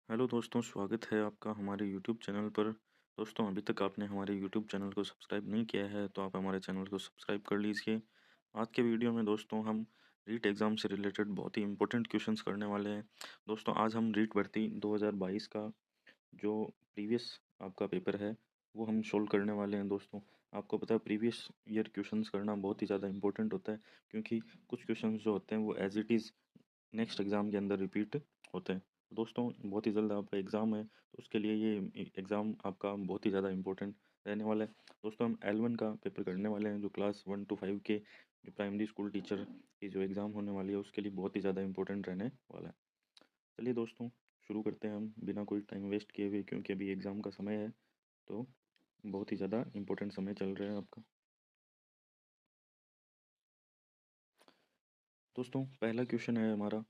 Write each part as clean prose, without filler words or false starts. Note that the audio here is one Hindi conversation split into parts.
हेलो दोस्तों, स्वागत है आपका हमारे यूट्यूब चैनल पर। दोस्तों, अभी तक आपने हमारे यूट्यूब चैनल को सब्सक्राइब नहीं किया है तो आप हमारे चैनल को सब्सक्राइब कर लीजिए। आज के वीडियो में दोस्तों हम रीट एग्ज़ाम से रिलेटेड बहुत ही इंपॉर्टेंट क्वेश्चंस करने वाले हैं। दोस्तों, आज हम रीट भर्ती 2022 का जो प्रीवियस आपका पेपर है वो हम सोल्व करने वाले हैं। दोस्तों, आपको पता है प्रीवियस ईयर क्वेश्चंस करना बहुत ही ज़्यादा इंपॉर्टेंट होता है, क्योंकि कुछ क्वेश्चंस जो होते हैं वो as it is next exam के अंदर रिपीट होते हैं। दोस्तों, बहुत ही जल्द आपका एग्ज़ाम है, तो उसके लिए ये एग्ज़ाम आपका बहुत ही ज़्यादा इम्पोर्टेंट रहने वाला है। दोस्तों, हम L1 का पेपर करने वाले हैं, जो क्लास 1 to 5 के जो प्राइमरी स्कूल टीचर की जो एग्ज़ाम होने वाली है उसके लिए बहुत ही ज़्यादा इम्पोर्टेंट रहने वाला है। चलिए दोस्तों, शुरू करते हैं हम बिना कोई टाइम वेस्ट किए हुए, क्योंकि अभी एग्ज़ाम का समय है, तो बहुत ही ज़्यादा इम्पोर्टेंट समय चल रहा है आपका। दोस्तों, पहला क्वेश्चन है हमारा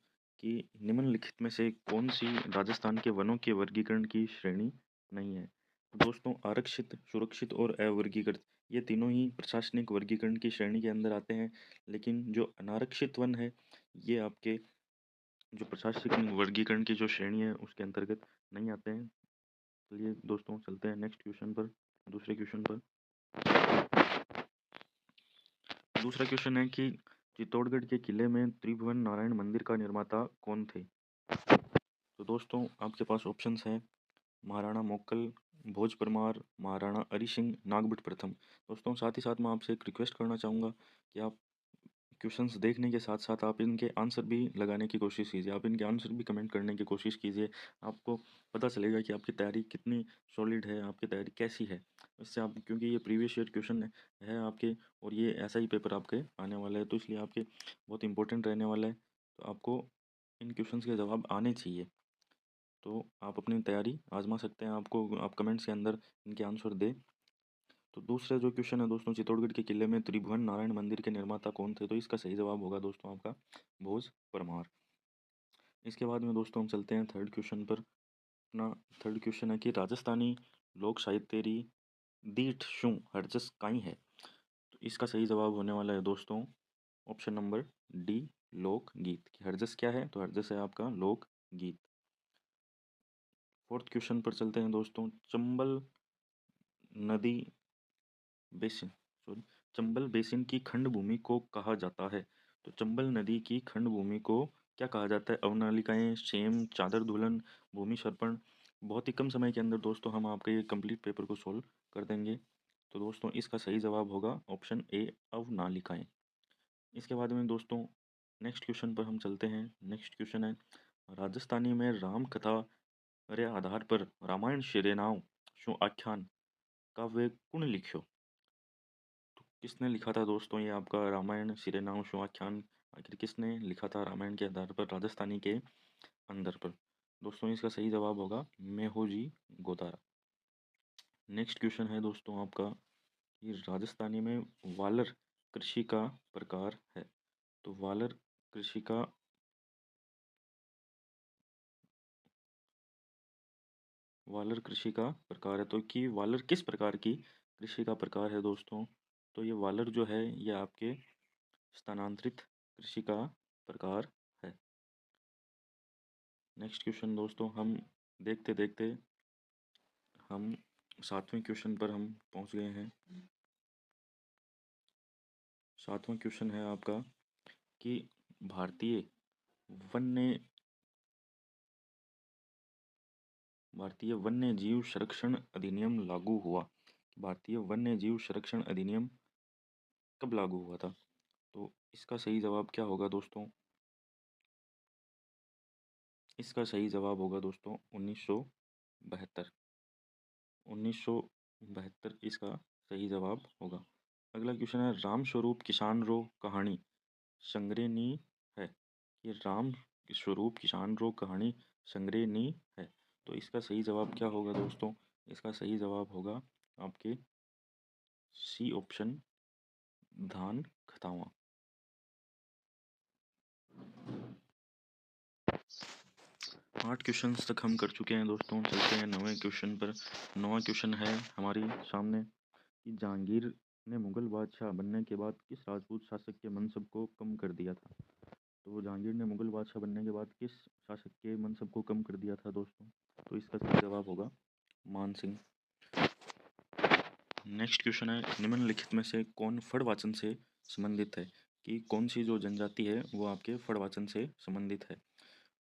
कि निम्नलिखित में से कौन सी राजस्थान के वनों के वर्गीकरण की श्रेणी नहीं है। दोस्तों, आरक्षित, सुरक्षित और अवर्गीकृत ये तीनों ही प्रशासनिक वर्गीकरण की श्रेणी के अंदर आते हैं, लेकिन जो अनारक्षित वन है ये आपके जो प्रशासनिक वर्गीकरण की जो श्रेणी है उसके अंतर्गत नहीं आते हैं। चलिए दोस्तों, चलते हैं नेक्स्ट क्वेश्चन पर, दूसरे क्वेश्चन पर। दूसरा क्वेश्चन है कि चित्तौड़गढ़ के किले में त्रिभुवन नारायण मंदिर का निर्माता कौन थे। तो दोस्तों, आपके पास ऑप्शंस हैं महाराणा मोक्कल, भोज परमार, महाराणा हरि सिंह, नागभट्ट प्रथम। दोस्तों, साथ ही साथ मैं आपसे एक रिक्वेस्ट करना चाहूँगा कि आप क्वेश्चंस देखने के साथ साथ आप इनके आंसर भी लगाने की कोशिश कीजिए, आप इनके आंसर भी कमेंट करने की कोशिश कीजिए। आपको पता चलेगा कि आपकी तैयारी कितनी सॉलिड है, आपकी तैयारी कैसी है। इससे आप, क्योंकि ये प्रीवियस ईयर क्वेश्चन है आपके, और ये ऐसा ही पेपर आपके आने वाला है, तो इसलिए आपके बहुत इंपॉर्टेंट रहने वाला है। तो आपको इन क्वेश्चंस के जवाब आने चाहिए, तो आप अपनी तैयारी आजमा सकते हैं। आपको आप कमेंट्स के अंदर इनके आंसर दें। तो दूसरा जो क्वेश्चन है दोस्तों, चित्तौड़गढ़ के किले में त्रिभुवन नारायण मंदिर के निर्माता कौन थे, तो इसका सही जवाब होगा दोस्तों आपका भोज परमार। इसके बाद में दोस्तों हम चलते हैं थर्ड क्वेश्चन पर। अपना थर्ड क्वेश्चन है कि राजस्थानी लोक साहित्य री दीठ शू हरजस काई है। तो इसका सही जवाब होने वाला है दोस्तों ऑप्शन नंबर डी, लोक गीत। कि हरजस क्या है, तो हरजस है आपका लोक गीत। फोर्थ क्वेश्चन पर चलते हैं दोस्तों। चंबल नदी बेसिन, सॉरी, चंबल बेसिन की खंड भूमि को कहा जाता है। तो चंबल नदी की खंड भूमि को क्या कहा जाता है। अवनालिकाएं, सेम, चादर दुल्हन, भूमि सर्पण। बहुत ही कम समय के अंदर दोस्तों हम आपके ये कंप्लीट पेपर को सोल्व कर देंगे। तो दोस्तों, इसका सही जवाब होगा ऑप्शन ए, अवनालिकाएं। इसके बाद में दोस्तों नेक्स्ट क्वेश्चन पर हम चलते हैं। नेक्स्ट क्वेश्चन है राजस्थानी में राम कथा रे आधार पर रामायण शिरेनाव शो आख्यान काव्य कुण लिख्यो। किसने लिखा था दोस्तों ये आपका रामायण शिरेनाव शो आख्यान, आखिर किसने लिखा था रामायण के आधार पर राजस्थानी के अंदर पर। दोस्तों, इसका सही जवाब होगा मेहोजी गोतारा। नेक्स्ट क्वेश्चन है दोस्तों आपका कि राजस्थानी में वालर कृषि का प्रकार है। तो कृषि का वालर कृषि का प्रकार है, तो कि वालर किस प्रकार की कृषि का प्रकार है दोस्तों। तो ये वालर जो है ये आपके स्थानांतरित कृषि का प्रकार है। नेक्स्ट क्वेश्चन दोस्तों, हम देखते देखते हम सातवें क्वेश्चन पर हम पहुंच गए हैं। सातवां क्वेश्चन है आपका कि भारतीय वन्य भारतीय वन्य जीव संरक्षण अधिनियम लागू हुआ। भारतीय वन्य जीव संरक्षण अधिनियम कब लागू हुआ था। तो इसका सही जवाब क्या होगा दोस्तों। इसका सही जवाब होगा दोस्तों 1972। 1972 इसका सही जवाब होगा। अगला क्वेश्चन है राम स्वरूप किसान रो कहानी संग्रहनी है। ये राम स्वरूप किसान रो कहानी संग्रहनी है। तो इसका सही जवाब क्या होगा दोस्तों। इसका सही जवाब होगा आपके सी ऑप्शन, धान खतावा। 8 क्वेश्चंस तक हम कर चुके हैं दोस्तों। चलते हैं 9वें क्वेश्चन पर। 9वां क्वेश्चन है हमारी सामने कि जहांगीर ने मुगल बादशाह बनने के बाद किस राजपूत शासक के मनसब को कम कर दिया था। तो जहांगीर ने मुगल बादशाह बनने के बाद किस शासक के मनसब को कम कर दिया था दोस्तों? तो इसका सही जवाब होगा मान सिंह। नेक्स्ट क्वेश्चन है, निम्नलिखित में से कौन फड़वाचन से संबंधित है? कि कौन सी जो जनजाति है वो आपके फड़वाचन से संबंधित है?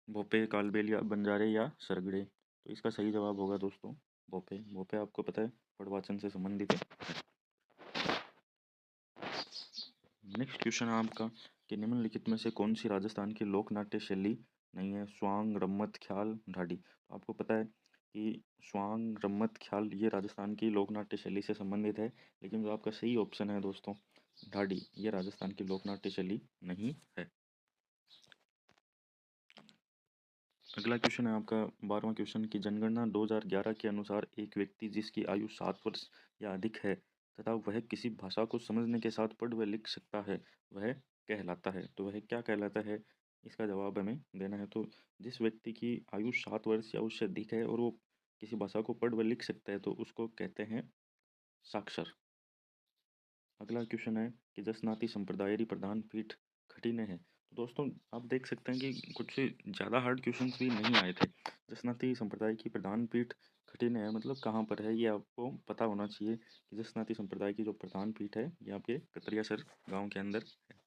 भोपे, कालबेल या बंजारे या सरगड़े? तो इसका सही जवाब होगा दोस्तों भोपे। भोपे आपको पता है फड़वाचन से संबंधित है। नेक्स्ट क्वेश्चन है आपका कि निम्नलिखित में से कौन सी राजस्थान की लोक नाट्य शैली नहीं है? स्वांग, रम्मत, ख्याल, ढाडी? तो आपको पता है कि स्वांग, रम्मत, ख्याल ये राजस्थान की लोक नाट्य शैली से संबंधित है, लेकिन जो आपका सही ऑप्शन है दोस्तों ढाडी, ये राजस्थान की लोक नाट्य शैली नहीं है। अगला क्वेश्चन है आपका 12वां क्वेश्चन की जनगणना 2011 के अनुसार एक व्यक्ति जिसकी आयु 7 वर्ष या अधिक है तथा वह किसी भाषा को समझने के साथ पढ़ व लिख सकता है, वह कहलाता है। तो वह क्या कहलाता है? इसका जवाब हमें देना है। तो जिस व्यक्ति की आयु 7 वर्ष या उससे अधिक है और वो किसी भाषा को पढ़ व लिख सकता है तो उसको कहते हैं साक्षर। अगला क्वेश्चन है कि जसनाती संप्रदायरी प्रधान पीठ खटीने है। तो दोस्तों आप देख सकते हैं कि कुछ ज़्यादा हार्ड क्वेश्चंस भी नहीं आए थे। जसनाती संप्रदाय की प्रधान पीठ खटीने है मतलब कहाँ पर है ये आपको पता होना चाहिए कि जसनाती संप्रदाय की जो प्रधान पीठ है ये आपके कतरियासर गाँव के अंदर है।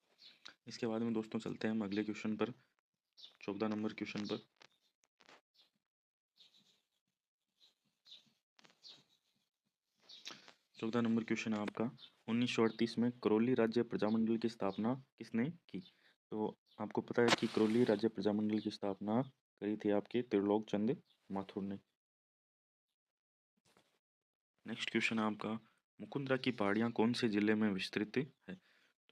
इसके बाद में दोस्तों चलते हैं हम अगले क्वेश्चन पर, 14 नंबर क्वेश्चन पर। 14 नंबर क्वेश्चन है आपका, 1938 में करौली राज्य प्रजामंडल की स्थापना किसने की? तो आपको पता है कि करौली राज्य प्रजामंडल की स्थापना करी थी आपके त्रिलोक चंद माथुर ने। नेक्स्ट क्वेश्चन है आपका, मुकुंदरा की पहाड़ियाँ कौन से जिले में विस्तृत है?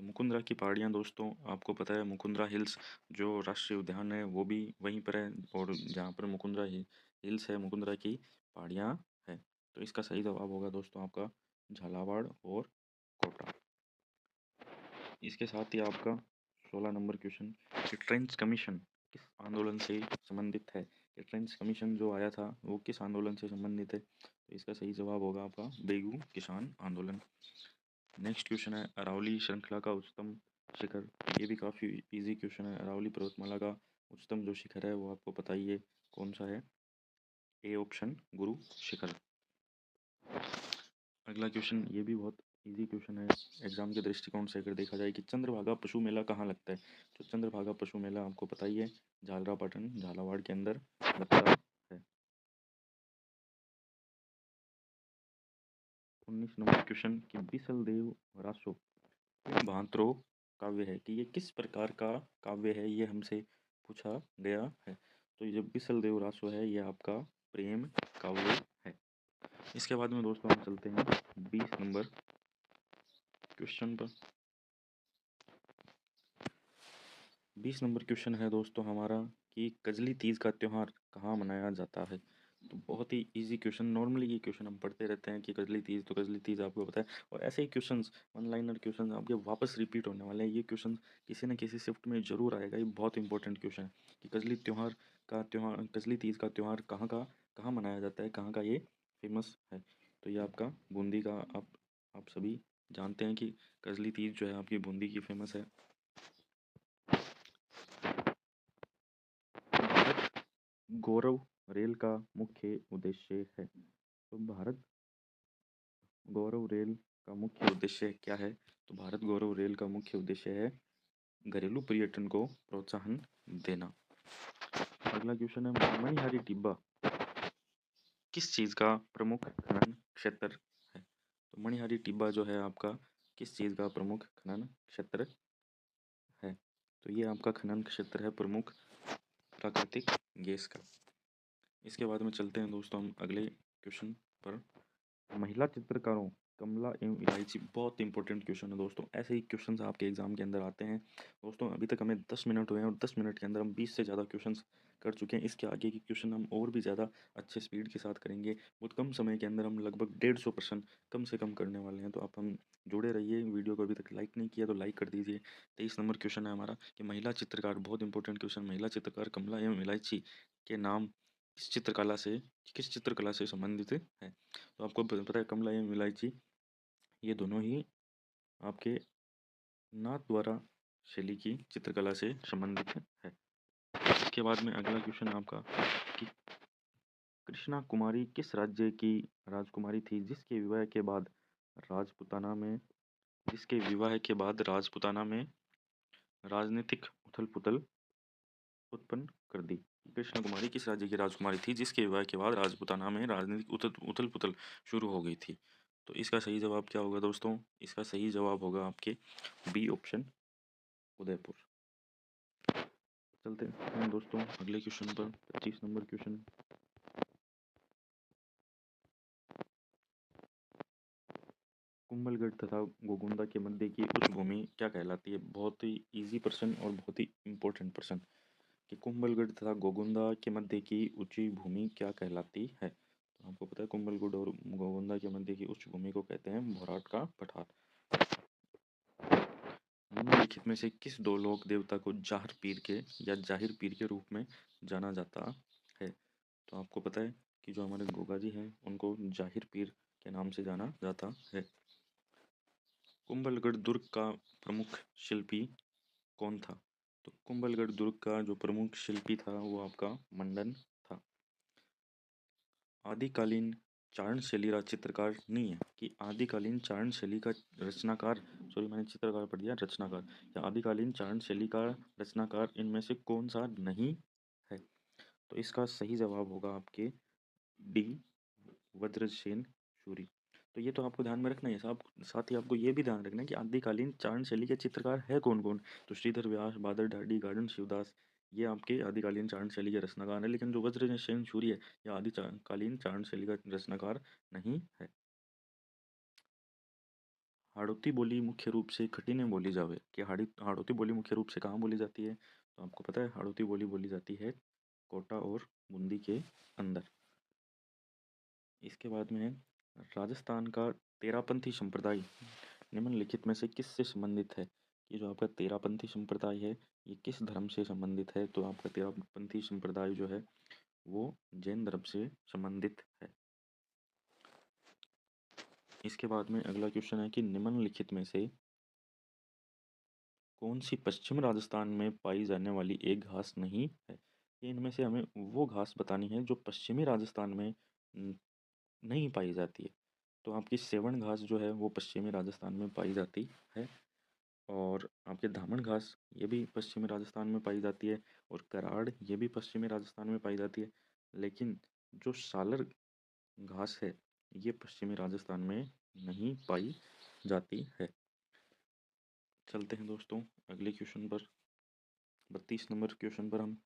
तो मुकुंदरा की पहाड़ियाँ दोस्तों आपको पता है मुकुंदरा हिल्स जो राष्ट्रीय उद्यान है वो भी वहीं पर है, और जहाँ पर मुकुंदरा हिल्स है मुकुंदरा की पहाड़ियाँ है। तो इसका सही जवाब होगा दोस्तों आपका झालावाड़ और कोटा। इसके साथ ही आपका 16 नंबर क्वेश्चन कि ट्रेंच कमीशन किस आंदोलन से संबंधित है? कि ट्रेंच कमीशन जो आया था वो किस आंदोलन से संबंधित है? तो इसका सही जवाब होगा आपका बेगू किसान आंदोलन। नेक्स्ट क्वेश्चन है अरावली श्रृंखला का उच्चतम शिखर। ये भी काफ़ी इजी क्वेश्चन है। अरावली पर्वतमाला का उच्चतम जो शिखर है वो आपको पता ही है कौन सा है? A option Guru Shikhar. अगला क्वेश्चन ये भी बहुत इजी क्वेश्चन है एग्जाम के दृष्टिकोण से अगर देखा जाए कि चंद्रभागा पशु मेला कहाँ लगता है? तो चंद्रभागा पशु मेला आपको पता ही है झालरापाटन झालावाड़ के अंदर लगता है। 19 नंबर क्वेश्चन कि बिसल देव रासो ये भांत्रो काव्य है कि ये किस प्रकार का काव्य है, ये हमसे पूछा गया है। तो ये बिसल देव रासो है ये आपका प्रेम काव्य है। इसके बाद में दोस्तों हम चलते हैं 20 नंबर क्वेश्चन पर। 20 नंबर क्वेश्चन है दोस्तों हमारा कि कजली तीज का त्यौहार कहाँ मनाया जाता है? तो बहुत ही इजी क्वेश्चन, नॉर्मली ये क्वेश्चन हम पढ़ते रहते हैं कि कजली तीज, तो कजली तीज आपको पता है। और ऐसे ही क्वेश्चंस वन लाइनर क्वेश्चन आपके वापस रिपीट होने वाले हैं। ये क्वेश्चन किसी न किसी शिफ्ट में जरूर आएगा। ये बहुत इंपॉर्टेंट क्वेश्चन है कि त्यौहार कजली तीज का त्यौहार कहाँ मनाया जाता है, कहाँ का ये फेमस है? तो ये आपका बूंदी का आप सभी जानते हैं कि कजली तीज जो है आपकी बूंदी की फेमस है। भारत गौरव रेल का मुख्य उद्देश्य है। तो भारत गौरव रेल का मुख्य उद्देश्य क्या है? तो भारत गौरव रेल का मुख्य उद्देश्य है घरेलू पर्यटन को प्रोत्साहन देना। अगला क्वेश्चन है मणिहारी टिब्बा किस चीज़ का प्रमुख खनन क्षेत्र है? तो मणिहारी टिब्बा जो है आपका किस चीज़ का प्रमुख खनन क्षेत्र है? तो ये आपका खनन क्षेत्र है प्रमुख प्राकृतिक गैस का। इसके बाद में चलते हैं दोस्तों हम अगले क्वेश्चन पर। महिला चित्रकारों कमला एवं इलायची, बहुत इंपॉर्टेंट क्वेश्चन है दोस्तों। ऐसे ही क्वेश्चंस आपके एग्जाम के अंदर आते हैं दोस्तों। अभी तक हमें 10 मिनट हुए हैं और 10 मिनट के अंदर हम 20 से ज़्यादा क्वेश्चंस कर चुके हैं। इसके आगे के क्वेश्चन हम और भी ज़्यादा अच्छे स्पीड के साथ करेंगे। बहुत कम समय के अंदर हम लगभग 150% कम से कम करने वाले हैं। तो आप हम जुड़े रहिए। वीडियो को अभी तक लाइक नहीं किया तो लाइक कर दीजिए। 23 नंबर क्वेश्चन है हमारा कि महिला चित्रकार, बहुत इंपॉर्टेंट क्वेश्चन, महिला चित्रकार कमला एवं इलायची के नाम किस चित्रकला से संबंधित है? तो आपको पता है कमला एवं इलायची ये दोनों ही आपके नाथ द्वारा शैली की चित्रकला से संबंधित है। इसके बाद में अगला क्वेश्चन आपका कि कृष्णा कुमारी किस राज्य की राजकुमारी थी जिसके विवाह के बाद राजपुताना में राजनीतिक उथल-पुथल उत्पन्न कर दी। कृष्णा कुमारी किस राज्य की राजकुमारी थी जिसके विवाह के बाद राजपुताना में राजनीतिक उथल-पुथल शुरू हो गई थी? तो इसका सही जवाब क्या होगा दोस्तों? इसका सही जवाब होगा आपके बी ऑप्शन, उदयपुर। चलते हैं दोस्तों अगले क्वेश्चन पर। 25 नंबर क्वेश्चन। कुंभलगढ़ तथा गोगुंदा के मध्य की उच्च भूमि क्या कहलाती है? बहुत ही इजी प्रश्न और बहुत ही इम्पोर्टेंट प्रश्न कि कुंभलगढ़ तथा गोगुंदा के मध्य की ऊंची भूमि क्या कहलाती है? तो आपको पता है कुंभलगढ़ और गोगुंदा के मध्य की उच्च भूमि को कहते हैं भौराट का पठार। निम्नलिखित में से किस दो लोक देवता को जाहिर पीर के या जाहिर पीर के रूप में जाना जाता है? तो आपको पता है कि जो हमारे गोगा जी हैं उनको जाहिर पीर के नाम से जाना जाता है। कुंभलगढ़ दुर्ग का प्रमुख शिल्पी कौन था? तो कुंभलगढ़ दुर्ग का जो प्रमुख शिल्पी था वो आपका मंडन था। आदिकालीन चारण शैली का चित्रकार नहीं है कि आदिकालीन चारण शैली का रचनाकार, सॉरी मैंने चित्रकार पढ़ दिया, रचनाकार, या आदिकालीन चारण शैली का रचनाकार इनमें से कौन सा नहीं है? तो इसका सही जवाब होगा आपके डी, वज्रसेन सूरी। तो ये तो आपको ध्यान में रखना है साहब। साथ ही आपको ये भी ध्यान रखना है कि आदिकालीन चारण शैली के चित्रकार है कौन कौन। तो श्रीधर व्यास, बादल ढाडी, गार्डन शिवदास, ये आपके आदिकालीन चारण शैली के रचनाकार है। लेकिन जो वज्रसेन सूरी है यह आदिकालीन चारण शैली का रचनाकार नहीं है। हाड़ौती बोली मुख्य रूप से खटीने बोली जावे कि हाड़ौती बोली मुख्य रूप से कहाँ बोली जाती है? तो आपको पता है हाड़ौती बोली बोली जाती है कोटा और बूंदी के अंदर। इसके बाद में राजस्थान का तेरापंथी संप्रदाय निम्नलिखित में से किससे संबंधित है? ये जो आपका तेरापंथी संप्रदाय है ये किस धर्म से संबंधित है? तो आपका तेरापंथी संप्रदाय जो है वो जैन धर्म से संबंधित है। इसके बाद में अगला क्वेश्चन है कि निम्नलिखित में से कौन सी पश्चिम राजस्थान में पाई जाने वाली एक घास नहीं है? ये इनमें से हमें वो घास बतानी है जो पश्चिमी राजस्थान में नहीं पाई जाती है। तो आपकी सेवण घास जो है वो पश्चिमी राजस्थान में पाई जाती है, और आपके धामन घास ये भी पश्चिमी राजस्थान में पाई जाती है, और कराड़ ये भी पश्चिमी राजस्थान में पाई जाती है। लेकिन जो सालर घास है ये पश्चिमी राजस्थान में नहीं पाई जाती है। चलते हैं दोस्तों अगले क्वेश्चन पर। 32 नंबर क्वेश्चन पर हम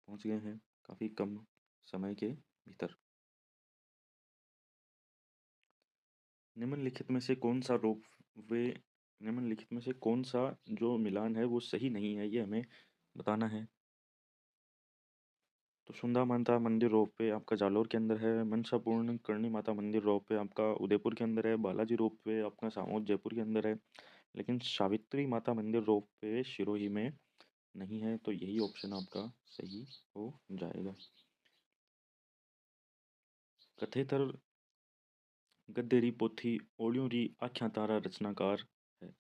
पहुंच गए हैं काफ़ी कम समय के भीतर। निम्नलिखित में से कौन सा रोपवे निम्नलिखित में से कौन सा जो मिलान है वो सही नहीं है, ये हमें बताना है। तो सुंदा माता मंदिर रोपवे आपका जालोर के अंदर है, मनसा पूर्ण करणी माता मंदिर रोपवे आपका उदयपुर के अंदर है, बालाजी रोपवे आपका सामोद जयपुर के अंदर है, लेकिन सावित्री माता मंदिर रोपवे सिरोही में नहीं है। तो यही ऑप्शन आपका सही हो जाएगा। कथेतर गद्देरी पोथी ओलियों री आख्या तारा रचनाकार है।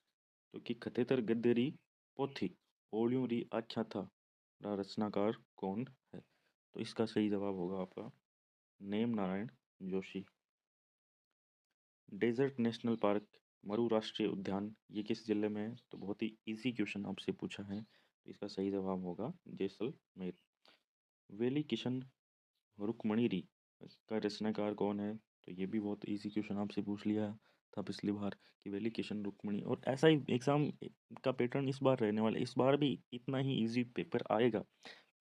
तो कि कथेतर गद्देरी पोथी ओलियों री आख्या तारा रचनाकार कौन है? तो इसका सही जवाब होगा आपका name Narayan Joshi. Desert national park मरु राष्ट्रीय उद्यान ये किस जिले में है? तो बहुत ही इजी क्वेश्चन आपसे पूछा है, तो इसका सही जवाब होगा जैसलमेर। वेली किशन रुक्मणी का रचनाकार कौन है? तो ये भी बहुत इजी क्वेश्चन आपसे पूछ लिया था पिछली बार कि वेली किशन रुक्मणी, और ऐसा ही एग्जाम का पैटर्न इस बार रहने वाला है। इस बार भी इतना ही इजी पेपर आएगा,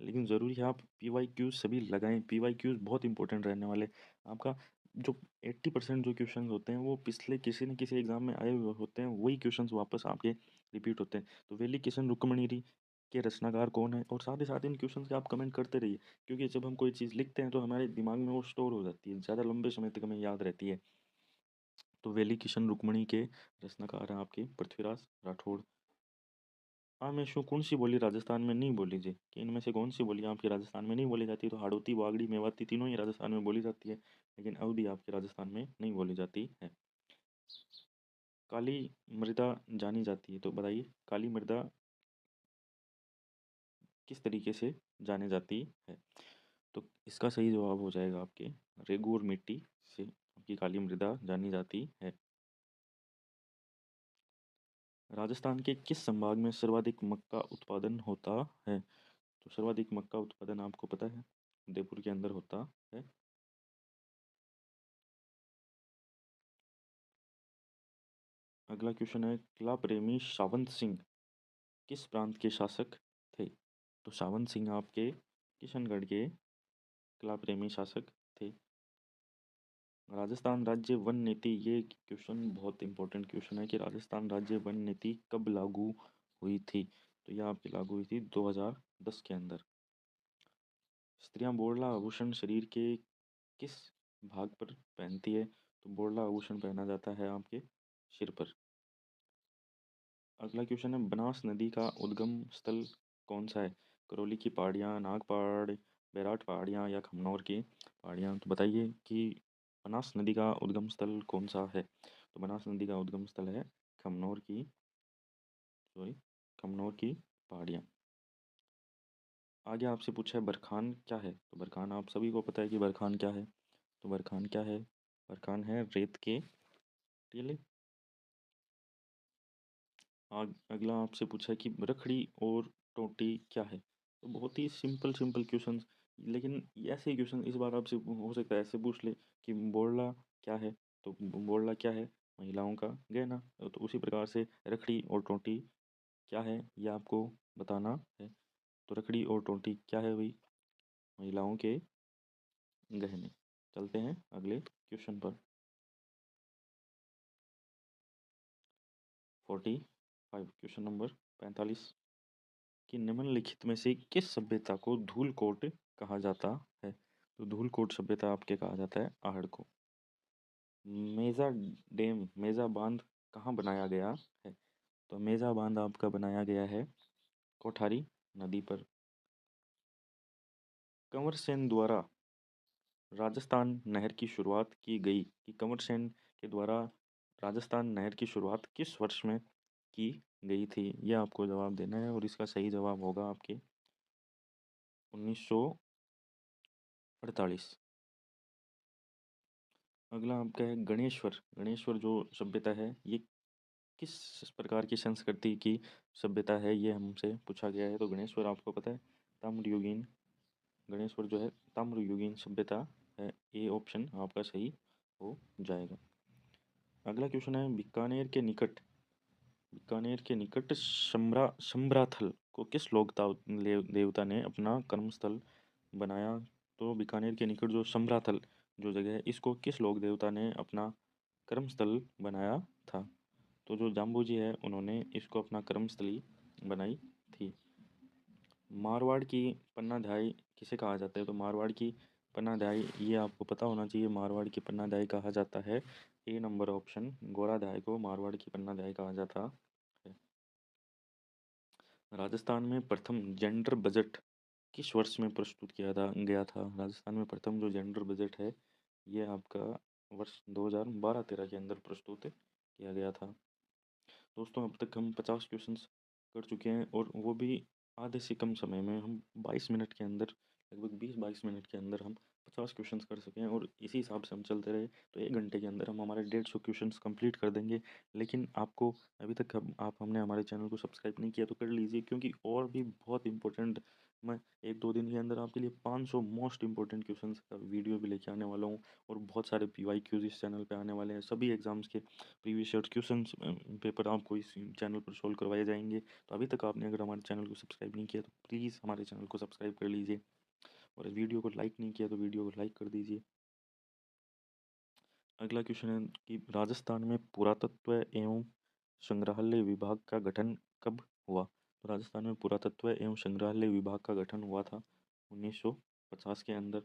लेकिन ज़रूरी है आप PYQ सभी लगाएं। PYQ बहुत इंपॉर्टेंट रहने वाले। आपका जो 80% जो क्वेश्चन होते हैं वो पिछले किसी न किसी एग्जाम में आए हुए होते हैं, वही क्वेश्चन वापस आपके रिपीट होते हैं। तो वेली किशन रुक्मणी के रचनाकार कौन है? और साथ ही साथ इन क्वेश्चन के आप कमेंट करते रहिए, क्योंकि जब हम कोई चीज़ लिखते हैं तो हमारे दिमाग में वो स्टोर हो जाती है, ज़्यादा लंबे समय तक हमें याद रहती है। तो वेली किशन रुक्मणी के रचनाकार हैं आपके पृथ्वीराज राठौड़। आमेशु कौन सी बोली राजस्थान में नहीं बोली जी? कि इनमें से कौन सी बोली आपकी राजस्थान में नहीं बोली जाती? तो हाड़ौती, वागड़ी, मेवाती तीनों ही राजस्थान में बोली जाती है, लेकिन अवधी आपके राजस्थान में नहीं बोली जाती है। काली मृदा जानी जाती है, तो बताइए काली मृदा किस तरीके से जानी जाती है? तो इसका सही जवाब हो जाएगा आपके रेगूर मिट्टी से आपकी काली मृदा जानी जाती है। राजस्थान के किस संभाग में सर्वाधिक मक्का उत्पादन होता है? तो सर्वाधिक मक्का उत्पादन आपको पता है उदयपुर के अंदर होता है। अगला क्वेश्चन है, किला प्रेमी सावंत सिंह किस प्रांत के शासक थे? तो सावंत सिंह आपके किशनगढ़ के किला प्रेमी शासक थे। राजस्थान राज्य वन नीति, ये क्वेश्चन बहुत इंपॉर्टेंट क्वेश्चन है कि राजस्थान राज्य वन नीति कब लागू हुई थी? तो यह आपकी लागू हुई थी 2010 के अंदर। स्त्रियां बोरला आभूषण शरीर के किस भाग पर पहनती है? तो बोरला आभूषण पहना जाता है आपके सिर पर। अगला क्वेश्चन है, बनास नदी का उद्गम स्थल कौन सा है? करौली की पहाड़ियाँ, नाग पहाड़, बैराट पहाड़ियाँ या खमनोर की पहाड़ियाँ? तो बताइए कि बनास नदी का उद्गम स्थल कौन सा है? तो बनास नदी का उद्गम स्थल है खमनोर की, सॉरी, खमनोर की पहाड़ियाँ। आगे आपसे पूछा है बरखान क्या है? तो बरखान आप सभी को पता है कि बरखान क्या है। तो बरखान क्या है? बरखान है रेत के टीले। अगला आपसे पूछा है कि रखड़ी और टोटी क्या है? तो बहुत ही सिंपल सिंपल क्वेश्चंस, लेकिन ऐसे क्वेश्चन इस बार आपसे हो सकता है ऐसे पूछ ले कि बोरला क्या है? तो बोरला क्या है? महिलाओं का गहना। तो उसी प्रकार से रखड़ी और टोटी क्या है ये आपको बताना है। तो रखड़ी और टोटी क्या है भाई? महिलाओं के गहने। चलते हैं अगले क्वेश्चन पर। 45, क्वेश्चन नंबर 45 कि निम्नलिखित में से किस सभ्यता को धूलकोट कहा जाता है? तो धूलकोट सभ्यता आपके कहा जाता है आहड़ को। मेजा डैम, मेजा बांध कहाँ बनाया गया है? तो मेजा बांध आपका बनाया गया है कोठारी नदी पर। कंवर सेन द्वारा राजस्थान नहर की शुरुआत की गई कि कंवर सेन के द्वारा राजस्थान नहर की शुरुआत किस वर्ष में की गई थी? यह आपको जवाब देना है और इसका सही जवाब होगा आपके 1948। अगला आपका है गणेश्वर। गणेश्वर जो सभ्यता है ये किस प्रकार की संस्कृति की सभ्यता है, ये हमसे पूछा गया है। तो गणेश्वर आपको पता है ताम्रयुगीन, गणेश्वर जो है ताम्रयुगीन सभ्यता है। ए ऑप्शन आपका सही हो जाएगा। अगला क्वेश्चन है, बीकानेर के निकट शंभराथल को किस देवता ने अपना कर्मस्थल बनाया? तो बीकानेर के निकट जो शंभराथल जो जगह है इसको किस लोक देवता ने अपना कर्मस्थल बनाया था? तो जो जाम्बू जी है उन्होंने इसको अपना कर्मस्थली बनाई थी। मारवाड़ की पन्नाधाय किसे कहा जाता है? तो मारवाड़ की पन्नाधाय ये आपको पता होना चाहिए, मारवाड़ की पन्नाधाय कहा जाता है ए नंबर ऑप्शन गोराधाय को मारवाड़ की पन्नाधाय कहा जाता है। राजस्थान में प्रथम जेंडर बजट किस वर्ष में प्रस्तुत किया था गया था? राजस्थान में प्रथम जो जेंडर बजट है ये आपका वर्ष 2012-13 के अंदर प्रस्तुत किया गया था। दोस्तों अब तक हम 50 क्वेश्चंस कर चुके हैं और वो भी आधे से कम समय में। हम 22 मिनट के अंदर, लगभग 20-22 मिनट के अंदर हम 50 क्वेश्चंस कर सके हैं और इसी हिसाब से हम चलते रहे तो 1 घंटे के अंदर हम हमारे 150 क्वेश्चंस कंप्लीट कर देंगे। लेकिन आपको अभी तक आप हमने हमारे चैनल को सब्सक्राइब नहीं किया तो कर लीजिए, क्योंकि और भी बहुत इंपॉर्टेंट, मैं 1-2 दिन के अंदर आपके लिए 500 मोस्ट इंपॉर्टेंट क्वेश्चंस का वीडियो भी लेके आने वाला हूँ। और बहुत सारे PYQs इस चैनल पे आने वाले हैं। सभी एग्जाम्स के प्रीवियस ईयर क्वेश्चंस पेपर आपको इस चैनल पर सोल्व करवाए जाएंगे। तो अभी तक आपने अगर हमारे चैनल को सब्सक्राइब नहीं किया तो प्लीज़ हमारे चैनल को सब्सक्राइब कर लीजिए और इस वीडियो को लाइक नहीं किया तो वीडियो को लाइक कर दीजिए। अगला क्वेश्चन है कि राजस्थान में पुरातत्व एवं संग्रहालय विभाग का गठन कब हुआ? तो राजस्थान में पुरातत्व एवं संग्रहालय विभाग का गठन हुआ था 1950 के अंदर।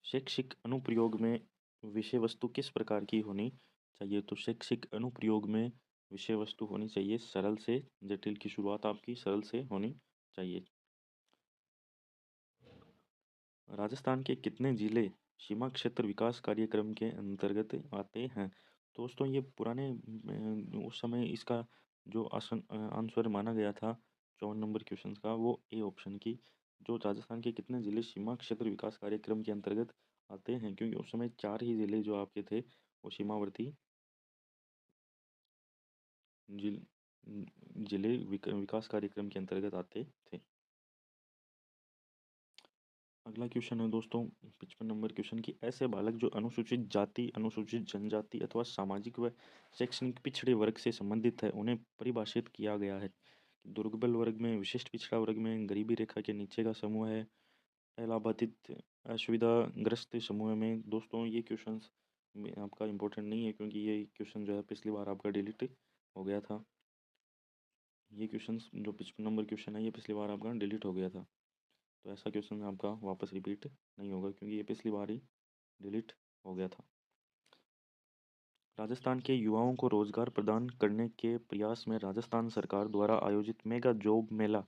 शैक्षिक अनुप्रयोग में विषय वस्तु किस प्रकार की होनी चाहिए? तो शैक्षिक अनुप्रयोग में विषय वस्तु होनी चाहिए सरल से जटिल की शुरुआत आपकी सरल से होनी चाहिए। राजस्थान के कितने जिले सीमा क्षेत्र विकास कार्यक्रम के अंतर्गत आते हैं? दोस्तों ये पुराने उस समय इसका जो आंसर माना गया था 54 नंबर क्वेश्चन का वो ए ऑप्शन की। जो राजस्थान के कितने जिले सीमा क्षेत्र विकास कार्यक्रम के अंतर्गत आते हैं, क्योंकि उस समय 4 ही जिले जो आपके थे वो सीमावर्ती जिल जिले विकास कार्यक्रम के अंतर्गत आते थे। अगला क्वेश्चन है दोस्तों 55 नंबर क्वेश्चन की ऐसे बालक जो अनुसूचित जाति, अनुसूचित जनजाति अथवा सामाजिक व शैक्षणिक पिछड़े वर्ग से संबंधित है, उन्हें परिभाषित किया गया है। दुर्बल वर्ग में, विशिष्ट पिछड़ा वर्ग में, गरीबी रेखा के नीचे का समूह है, अलाभातित असुविधाग्रस्त समूह में। दोस्तों ये क्वेश्चन आपका इम्पोर्टेंट नहीं है, क्योंकि ये क्वेश्चन जो है पिछली बार आपका डिलीट हो गया था। ये क्वेश्चन जो 55 नंबर क्वेश्चन है ये पिछली बार आपका डिलीट हो गया था, तो ऐसा क्वेश्चन आपका वापस रिपीट नहीं होगा, क्योंकि ये पिछली बार ही डिलीट हो गया था। राजस्थान के युवाओं को रोजगार प्रदान करने के प्रयास में राजस्थान सरकार द्वारा आयोजित मेगा जॉब मेला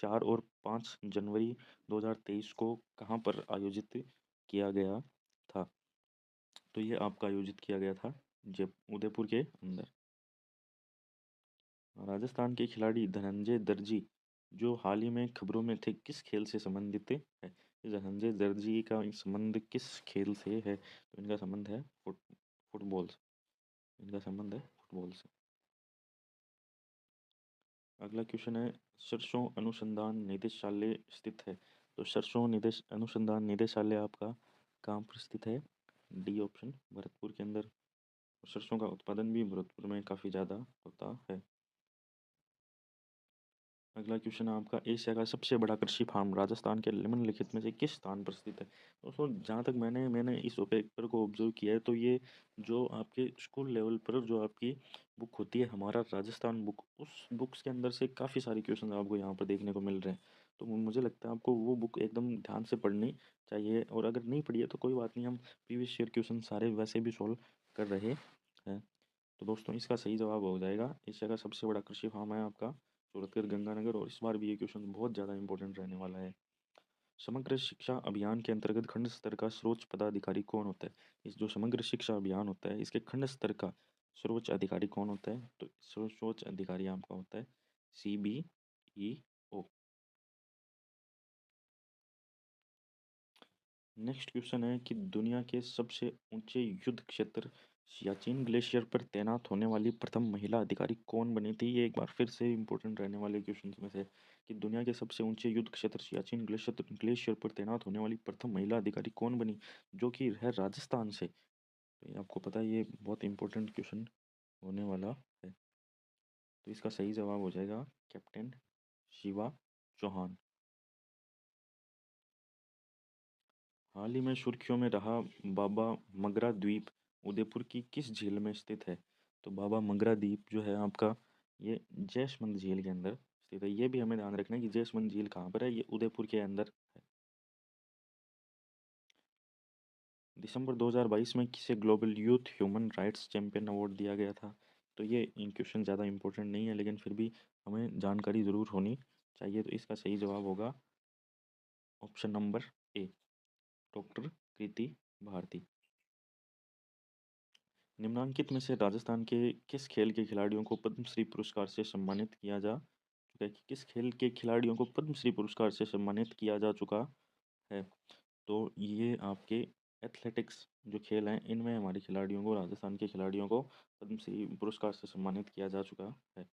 4 और 5 जनवरी 2023 को कहाँ पर आयोजित किया गया था? तो ये आपका आयोजित किया गया था जब उदयपुर के अंदर। राजस्थान के खिलाड़ी धनंजय दर्जी जो हाल ही में खबरों में थे, किस खेल से संबंधित है? धनंजय दर्जी का संबंध किस खेल से है? तो इनका संबंध है फुटबॉल से। इनका संबंध है फुटबॉल से। अगला क्वेश्चन है सरसों अनुसंधान निदेशालय स्थित है, तो सरसों अनुसंधान निदेशालय आपका कहाँ पर स्थित है? डी ऑप्शन भरतपुर के अंदर। सरसों का उत्पादन भी भरतपुर में काफ़ी ज़्यादा होता है। अगला क्वेश्चन है आपका एशिया का सबसे बड़ा कृषि फार्म राजस्थान के निम्नलिखित में से किस स्थान पर स्थित है? दोस्तों जहाँ तक मैंने मैंने इस पेपर को ऑब्जर्व किया है, तो ये जो आपके स्कूल लेवल पर जो आपकी बुक होती है हमारा राजस्थान बुक, उस बुक्स के अंदर से काफ़ी सारे क्वेश्चन आपको यहाँ पर देखने को मिल रहे हैं। तो मुझे लगता है आपको वो बुक एकदम ध्यान से पढ़नी चाहिए, और अगर नहीं पढ़ी है तो कोई बात नहीं, हम प्रीवियस ईयर क्वेश्चन सारे वैसे भी सॉल्व कर रहे हैं। तो दोस्तों इसका सही जवाब हो जाएगा एशिया का सबसे बड़ा कृषि फार्म है आपका सूरतगढ़ गंगानगर, और इस बार भी ये क्वेश्चन बहुत ज़्यादा इंपॉर्टेंट रहने वाला है। समग्र शिक्षा अभियान के अंतर्गत खंड स्तर का सर्वोच्च पदाधिकारी कौन होता है? इस जो समग्र शिक्षा अभियान होता है इसके खंड स्तर का सर्वोच्च अधिकारी कौन होता है? तो सर्वोच्च अधिकारी आपका होता है CBEO। नेक्स्ट क्वेश्चन है कि दुनिया के सबसे ऊंचे युद्ध क्षेत्र सियाचिन ग्लेशियर पर तैनात होने वाली प्रथम महिला अधिकारी कौन बनी थी? ये एक बार फिर से इंपॉर्टेंट रहने वाले क्वेश्चन में से कि दुनिया के सबसे ऊंचे युद्ध क्षेत्र सियाचिन ग्लेशियर पर तैनात होने वाली प्रथम महिला अधिकारी कौन बनी, जो कि है राजस्थान से। तो ये आपको पता है ये बहुत इंपॉर्टेंट क्वेश्चन होने वाला है। तो इसका सही जवाब हो जाएगा कैप्टन शिवा चौहान। हाल ही में सुर्खियों में रहा बाबा मगरा द्वीप उदयपुर की किस झील में स्थित है? तो बाबा मगरा द्वीप जो है आपका ये जयसमंद झील के अंदर स्थित है। ये भी हमें ध्यान रखना है कि जयसमंद झील कहाँ पर है, ये उदयपुर के अंदर है। दिसंबर 2022 में किसे global youth human rights champion award दिया गया था? तो ये क्वेश्चन ज़्यादा इंपॉर्टेंट नहीं है, लेकिन फिर भी हमें जानकारी ज़रूर होनी चाहिए। तो इसका सही जवाब होगा ऑप्शन नंबर ए, डॉक्टर कृति भारती। निम्नलिखित में से राजस्थान के किस खेल के खिलाड़ियों को पद्मश्री पुरस्कार से सम्मानित किया जा चुका है? कि किस खेल के खिलाड़ियों को पद्मश्री पुरस्कार से सम्मानित किया जा चुका है? तो ये आपके एथलेटिक्स जो खेल हैं इनमें हमारे खिलाड़ियों को, राजस्थान के खिलाड़ियों को पद्मश्री पुरस्कार से सम्मानित किया जा चुका है।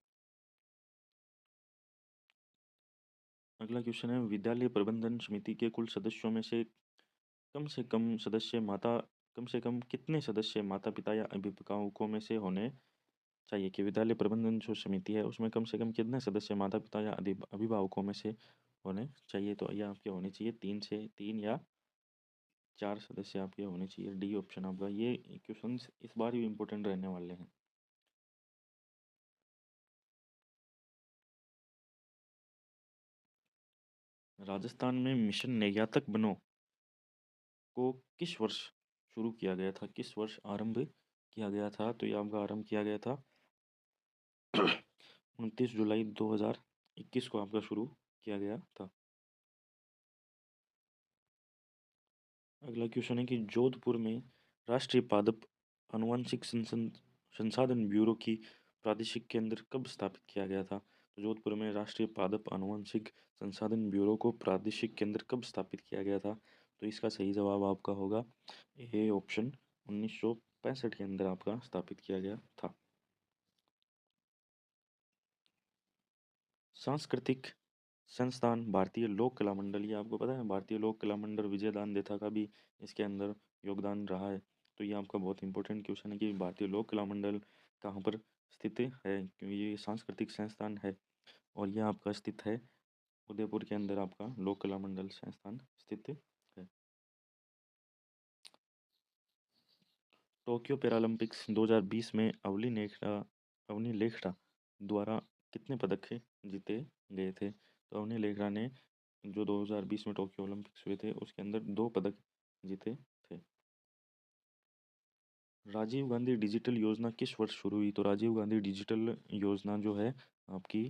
अगला क्वेश्चन है विद्यालय प्रबंधन समिति के कुल सदस्यों में से कम से कम सदस्य माता कम से कम कितने सदस्य माता पिता या अभिभावकों में से होने चाहिए? कि विद्यालय प्रबंधन जो समिति है उसमें कम से कम कितने सदस्य माता पिता या अभिभावकों में से होने चाहिए? तो ये आपके होने चाहिए 3 या 4 सदस्य आपके होने चाहिए। डी ऑप्शन आपका। ये क्वेश्चन इस बार भी इम्पोर्टेंट रहने वाले हैं। राजस्थान में मिशन निर्यातक बनो को किस वर्ष शुरू किया गया था? किस वर्ष आरंभ किया गया था? तो ये आपका आरंभ किया गया था 29 जुलाई 2021 को आपका शुरू किया गया था। अगला क्वेश्चन है कि जोधपुर में राष्ट्रीय पादप आनुवंशिक संसाधन ब्यूरो की प्रादेशिक केंद्र कब स्थापित किया गया था? तो जोधपुर में राष्ट्रीय पादप आनुवंशिक संसाधन ब्यूरो को प्रादेशिक केंद्र कब स्थापित किया गया था? तो इसका सही जवाब आपका होगा ए ऑप्शन 1965 के अंदर आपका स्थापित किया गया था। सांस्कृतिक संस्थान भारतीय लोक कला मंडल, ये आपको पता है भारतीय लोक कला मंडल विजयदान देथा का भी इसके अंदर योगदान रहा है। तो ये आपका बहुत इंपॉर्टेंट क्वेश्चन है कि भारतीय लोक कला मंडल कहाँ पर स्थित है, क्योंकि ये सांस्कृतिक संस्थान है और यह आपका स्थित है उदयपुर के अंदर आपका लोक कला मंडल संस्थान स्थित है। टोक्यो पैरालंपिक्स 2020 में अवनी लेखरा द्वारा कितने पदक जीते गए थे? तो अवनी लेखरा ने जो 2020 में टोक्यो ओलंपिक्स हुए थे उसके अंदर 2 पदक जीते थे। राजीव गांधी डिजिटल योजना किस वर्ष शुरू हुई? तो राजीव गांधी डिजिटल योजना जो है आपकी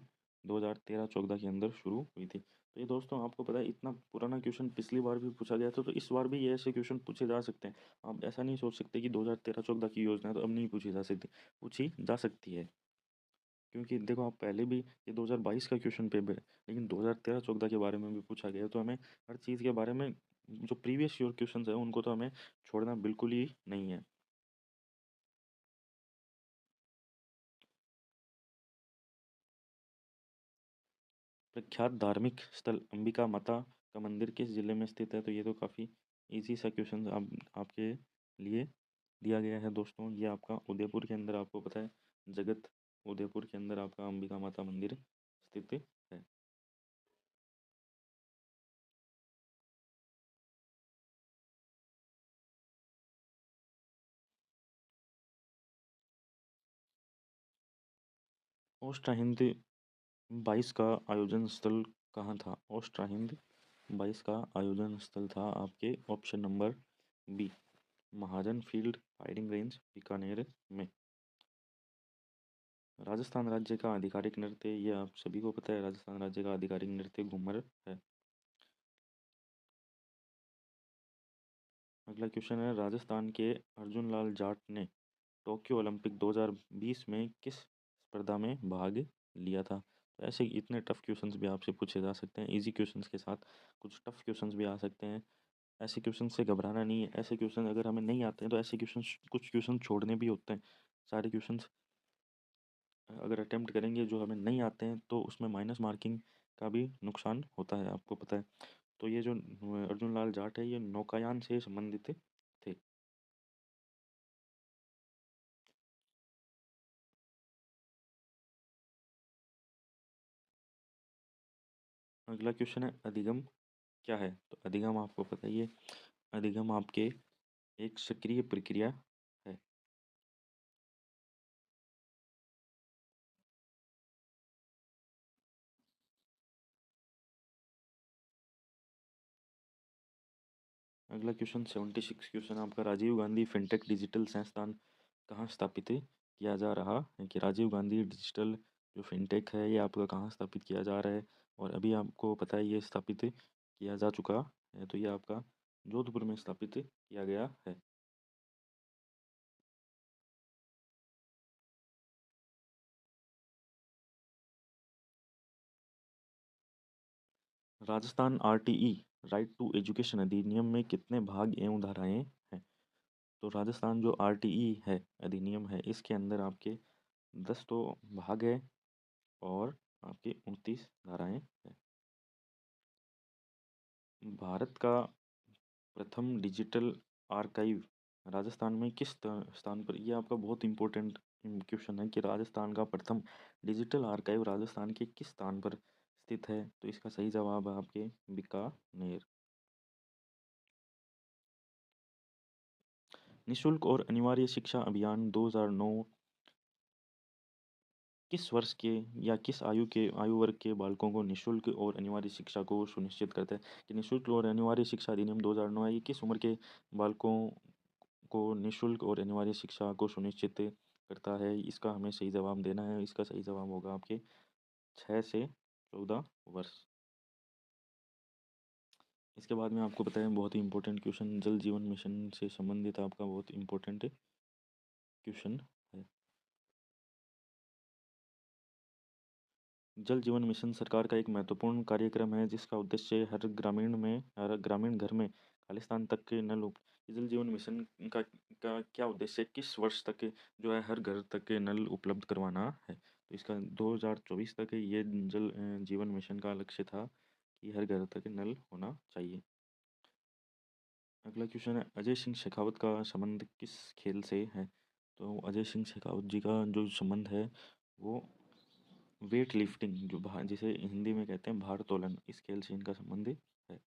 2013-14 के अंदर शुरू हुई थी। तो ये दोस्तों आपको पता है इतना पुराना क्वेश्चन पिछली बार भी पूछा गया था, तो इस बार भी ये ऐसे क्वेश्चन पूछे जा सकते हैं। आप ऐसा नहीं सोच सकते कि 2013-14 की योजना है तो अब नहीं पूछी जा सकती, पूछी जा सकती है। क्योंकि देखो आप पहले भी ये 2022 का क्वेश्चन पेपर है, लेकिन 2013-14 के बारे में भी पूछा गया है, तो हमें हर चीज़ के बारे में जो प्रीवियस ईयर क्वेश्चंस है उनको तो हमें छोड़ना बिल्कुल ही नहीं है। प्रख्यात धार्मिक स्थल अंबिका माता का मंदिर किस जिले में स्थित है? तो ये तो काफ़ी इजी सा क्वेश्चन आपके लिए दिया गया है दोस्तों। ये आपका उदयपुर के अंदर आपको पता है जगत उदयपुर के अंदर आपका अंबिका माता मंदिर स्थित है। ओस्ट्रा हिंद 22 का आयोजन स्थल कहाँ था? ओस्ट्रा हिंद 22 का आयोजन स्थल था आपके ऑप्शन नंबर बी महाजन फील्ड फायरिंग रेंज बीकानेर में। राजस्थान राज्य का आधिकारिक नृत्य, ये आप सभी को पता है, राजस्थान राज्य का आधिकारिक नृत्य घूमर है। अगला क्वेश्चन है राजस्थान के अर्जुन लाल जाट ने टोक्यो ओलंपिक 2020 में किस स्पर्धा में भाग लिया था? तो ऐसे इतने टफ क्वेश्चंस भी आपसे पूछे जा सकते हैं, इजी क्वेश्चंस के साथ कुछ टफ क्वेश्चंस भी आ सकते हैं। ऐसे क्वेश्चन से घबराना नहीं है, ऐसे क्वेश्चन अगर हमें नहीं आते हैं तो ऐसे क्वेश्चन कुछ क्वेश्चन छोड़ने भी होते हैं। सारे क्वेश्चंस अगर अटेम्प्ट करेंगे जो हमें नहीं आते हैं तो उसमें माइनस मार्किंग का भी नुकसान होता है, आपको पता है। तो ये जो अर्जुन लाल जाट है ये नौकायान से संबंधित थे। अगला क्वेश्चन है अधिगम क्या है? तो अधिगम आपको पता ही है, अधिगम आपके एक सक्रिय प्रक्रिया है। अगला क्वेश्चन 76 क्वेश्चन आपका राजीव गांधी फिनटेक डिजिटल संस्थान कहाँ स्थापित किया जा रहा है? कि राजीव गांधी डिजिटल जो फिनटेक है ये आपका कहाँ स्थापित किया जा रहा है? और अभी आपको पता है ये स्थापित किया जा चुका है, तो ये आपका जोधपुर में स्थापित किया गया है। Rajasthan RTE right to education अधिनियम में कितने भाग एवं धाराएं हैं? तो राजस्थान जो आरटीई है अधिनियम है इसके अंदर आपके 10 तो भाग है और आपकी 29 धाराएं हैं। भारत का प्रथम डिजिटल आर्काइव राजस्थान में किस स्थान पर, ये आपका बहुत इंपॉर्टेंट क्वेश्चन है कि राजस्थान का प्रथम डिजिटल आर्काइव राजस्थान के किस स्थान पर स्थित है? तो इसका सही जवाब है आपके बीकानेर। निशुल्क और अनिवार्य शिक्षा अभियान 2009 किस वर्ष के या किस आयु वर्ग के बालकों को निशुल्क और अनिवार्य शिक्षा को सुनिश्चित करता है? कि निशुल्क और अनिवार्य शिक्षा अधिनियम 2009 है, ये किस उम्र के बालकों को निशुल्क और अनिवार्य शिक्षा को सुनिश्चित करता है? इसका हमें सही जवाब देना है, इसका सही जवाब होगा आपके 6 से 14 वर्ष। इसके बाद में आपको पता है बहुत ही इंपॉर्टेंट क्वेश्चन जल जीवन मिशन से संबंधित आपका बहुत इंपॉर्टेंट क्वेश्चन है। जल जीवन मिशन सरकार का एक महत्वपूर्ण कार्यक्रम है जिसका उद्देश्य हर ग्रामीण घर में खालिस्तान तक के नल उप जल जीवन मिशन का क्या उद्देश्य है, किस वर्ष तक जो है हर घर तक के नल उपलब्ध करवाना है। तो इसका 2024 तक ये जीवन मिशन का लक्ष्य था कि हर घर तक नल होना चाहिए। अगला क्वेश्चन है, अजय सिंह शेखावत का संबंध किस खेल से है। तो अजय सिंह शेखावत जी का जो संबंध है वो वेट लिफ्टिंग, जो जिसे हिंदी में कहते हैं भारोत्तोलन, इस खेल से इनका संबंध है।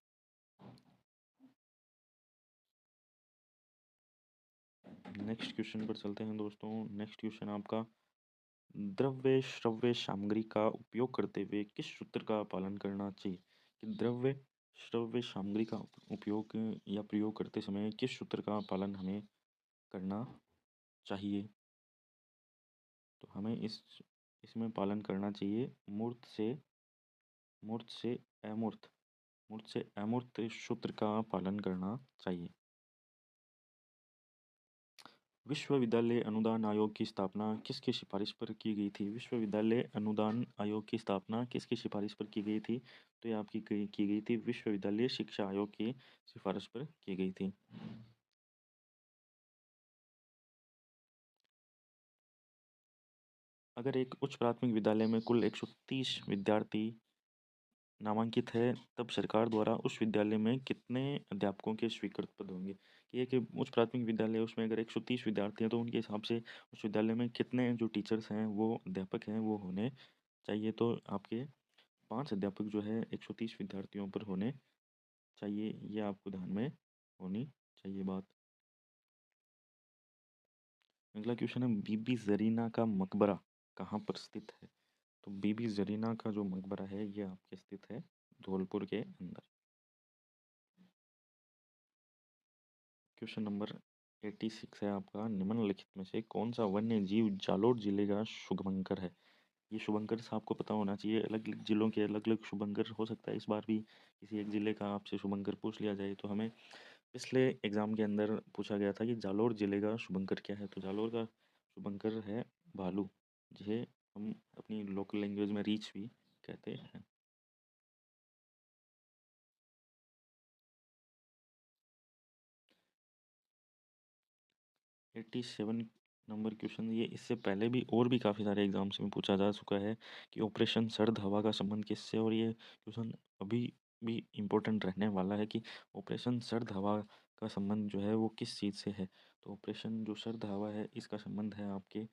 नेक्स्ट क्वेश्चन पर चलते हैं दोस्तों। नेक्स्ट क्वेश्चन आपका, द्रव्य श्रव्य सामग्री का उपयोग करते हुए किस सूत्र का पालन करना चाहिए। कि द्रव्य श्रव्य सामग्री का उपयोग या प्रयोग करते समय किस सूत्र का पालन हमें करना चाहिए। तो हमें इसमें पालन करना चाहिए मूर्त से अमूर्त मूर्त से अमूर्त सूत्र का पालन करना चाहिए। विश्वविद्यालय अनुदान आयोग की स्थापना किसकी सिफारिश पर की गई थी। विश्वविद्यालय अनुदान आयोग की स्थापना किसकी सिफारिश पर की गई थी। तो ये आपकी की गई थी विश्वविद्यालय शिक्षा आयोग की सिफारिश पर की गई थी। अगर एक उच्च प्राथमिक विद्यालय में कुल 130 विद्यार्थी नामांकित है तब सरकार द्वारा उस विद्यालय में कितने अध्यापकों के स्वीकृत पद होंगे। कि एक उच्च प्राथमिक विद्यालय है, उसमें अगर 130 विद्यार्थी हैं तो उनके हिसाब से उस विद्यालय में कितने जो टीचर्स हैं वो अध्यापक हैं वो होने चाहिए। तो आपके 5 अध्यापक जो है 130 विद्यार्थियों पर होने चाहिए, ये आपको ध्यान में होनी चाहिए बात। अगला क्वेश्चन है, बीबी जरीना का मकबरा कहाँ पर स्थित है। तो बीबी जरीना का जो मकबरा है ये आपके स्थित है धौलपुर के अंदर। क्वेश्चन नंबर 86 है आपका, निम्नलिखित में से कौन सा वन्य जीव जालोर जिले का शुभंकर है। ये शुभंकर से आपको पता होना चाहिए, अलग अलग जिलों के अलग अलग शुभंकर हो सकता है, इस बार भी किसी एक जिले का आपसे शुभंकर पूछ लिया जाए। तो हमें पिछले एग्जाम के अंदर पूछा गया था कि जालोर जिले का शुभंकर क्या है। तो जालोर का शुभंकर है भालू, जिसे हम अपनी लोकल लैंग्वेज में रीछ भी कहते हैं। 87 नंबर क्वेश्चन, ये इससे पहले भी और भी काफ़ी सारे एग्जाम्स में पूछा जा चुका है कि ऑपरेशन सर्द हवा का संबंध किससे। और ये क्वेश्चन अभी भी इम्पोर्टेंट रहने वाला है कि ऑपरेशन सर्द हवा का संबंध जो है वो किस चीज़ से है। तो ऑपरेशन जो सर्द हवा है इसका संबंध है आपके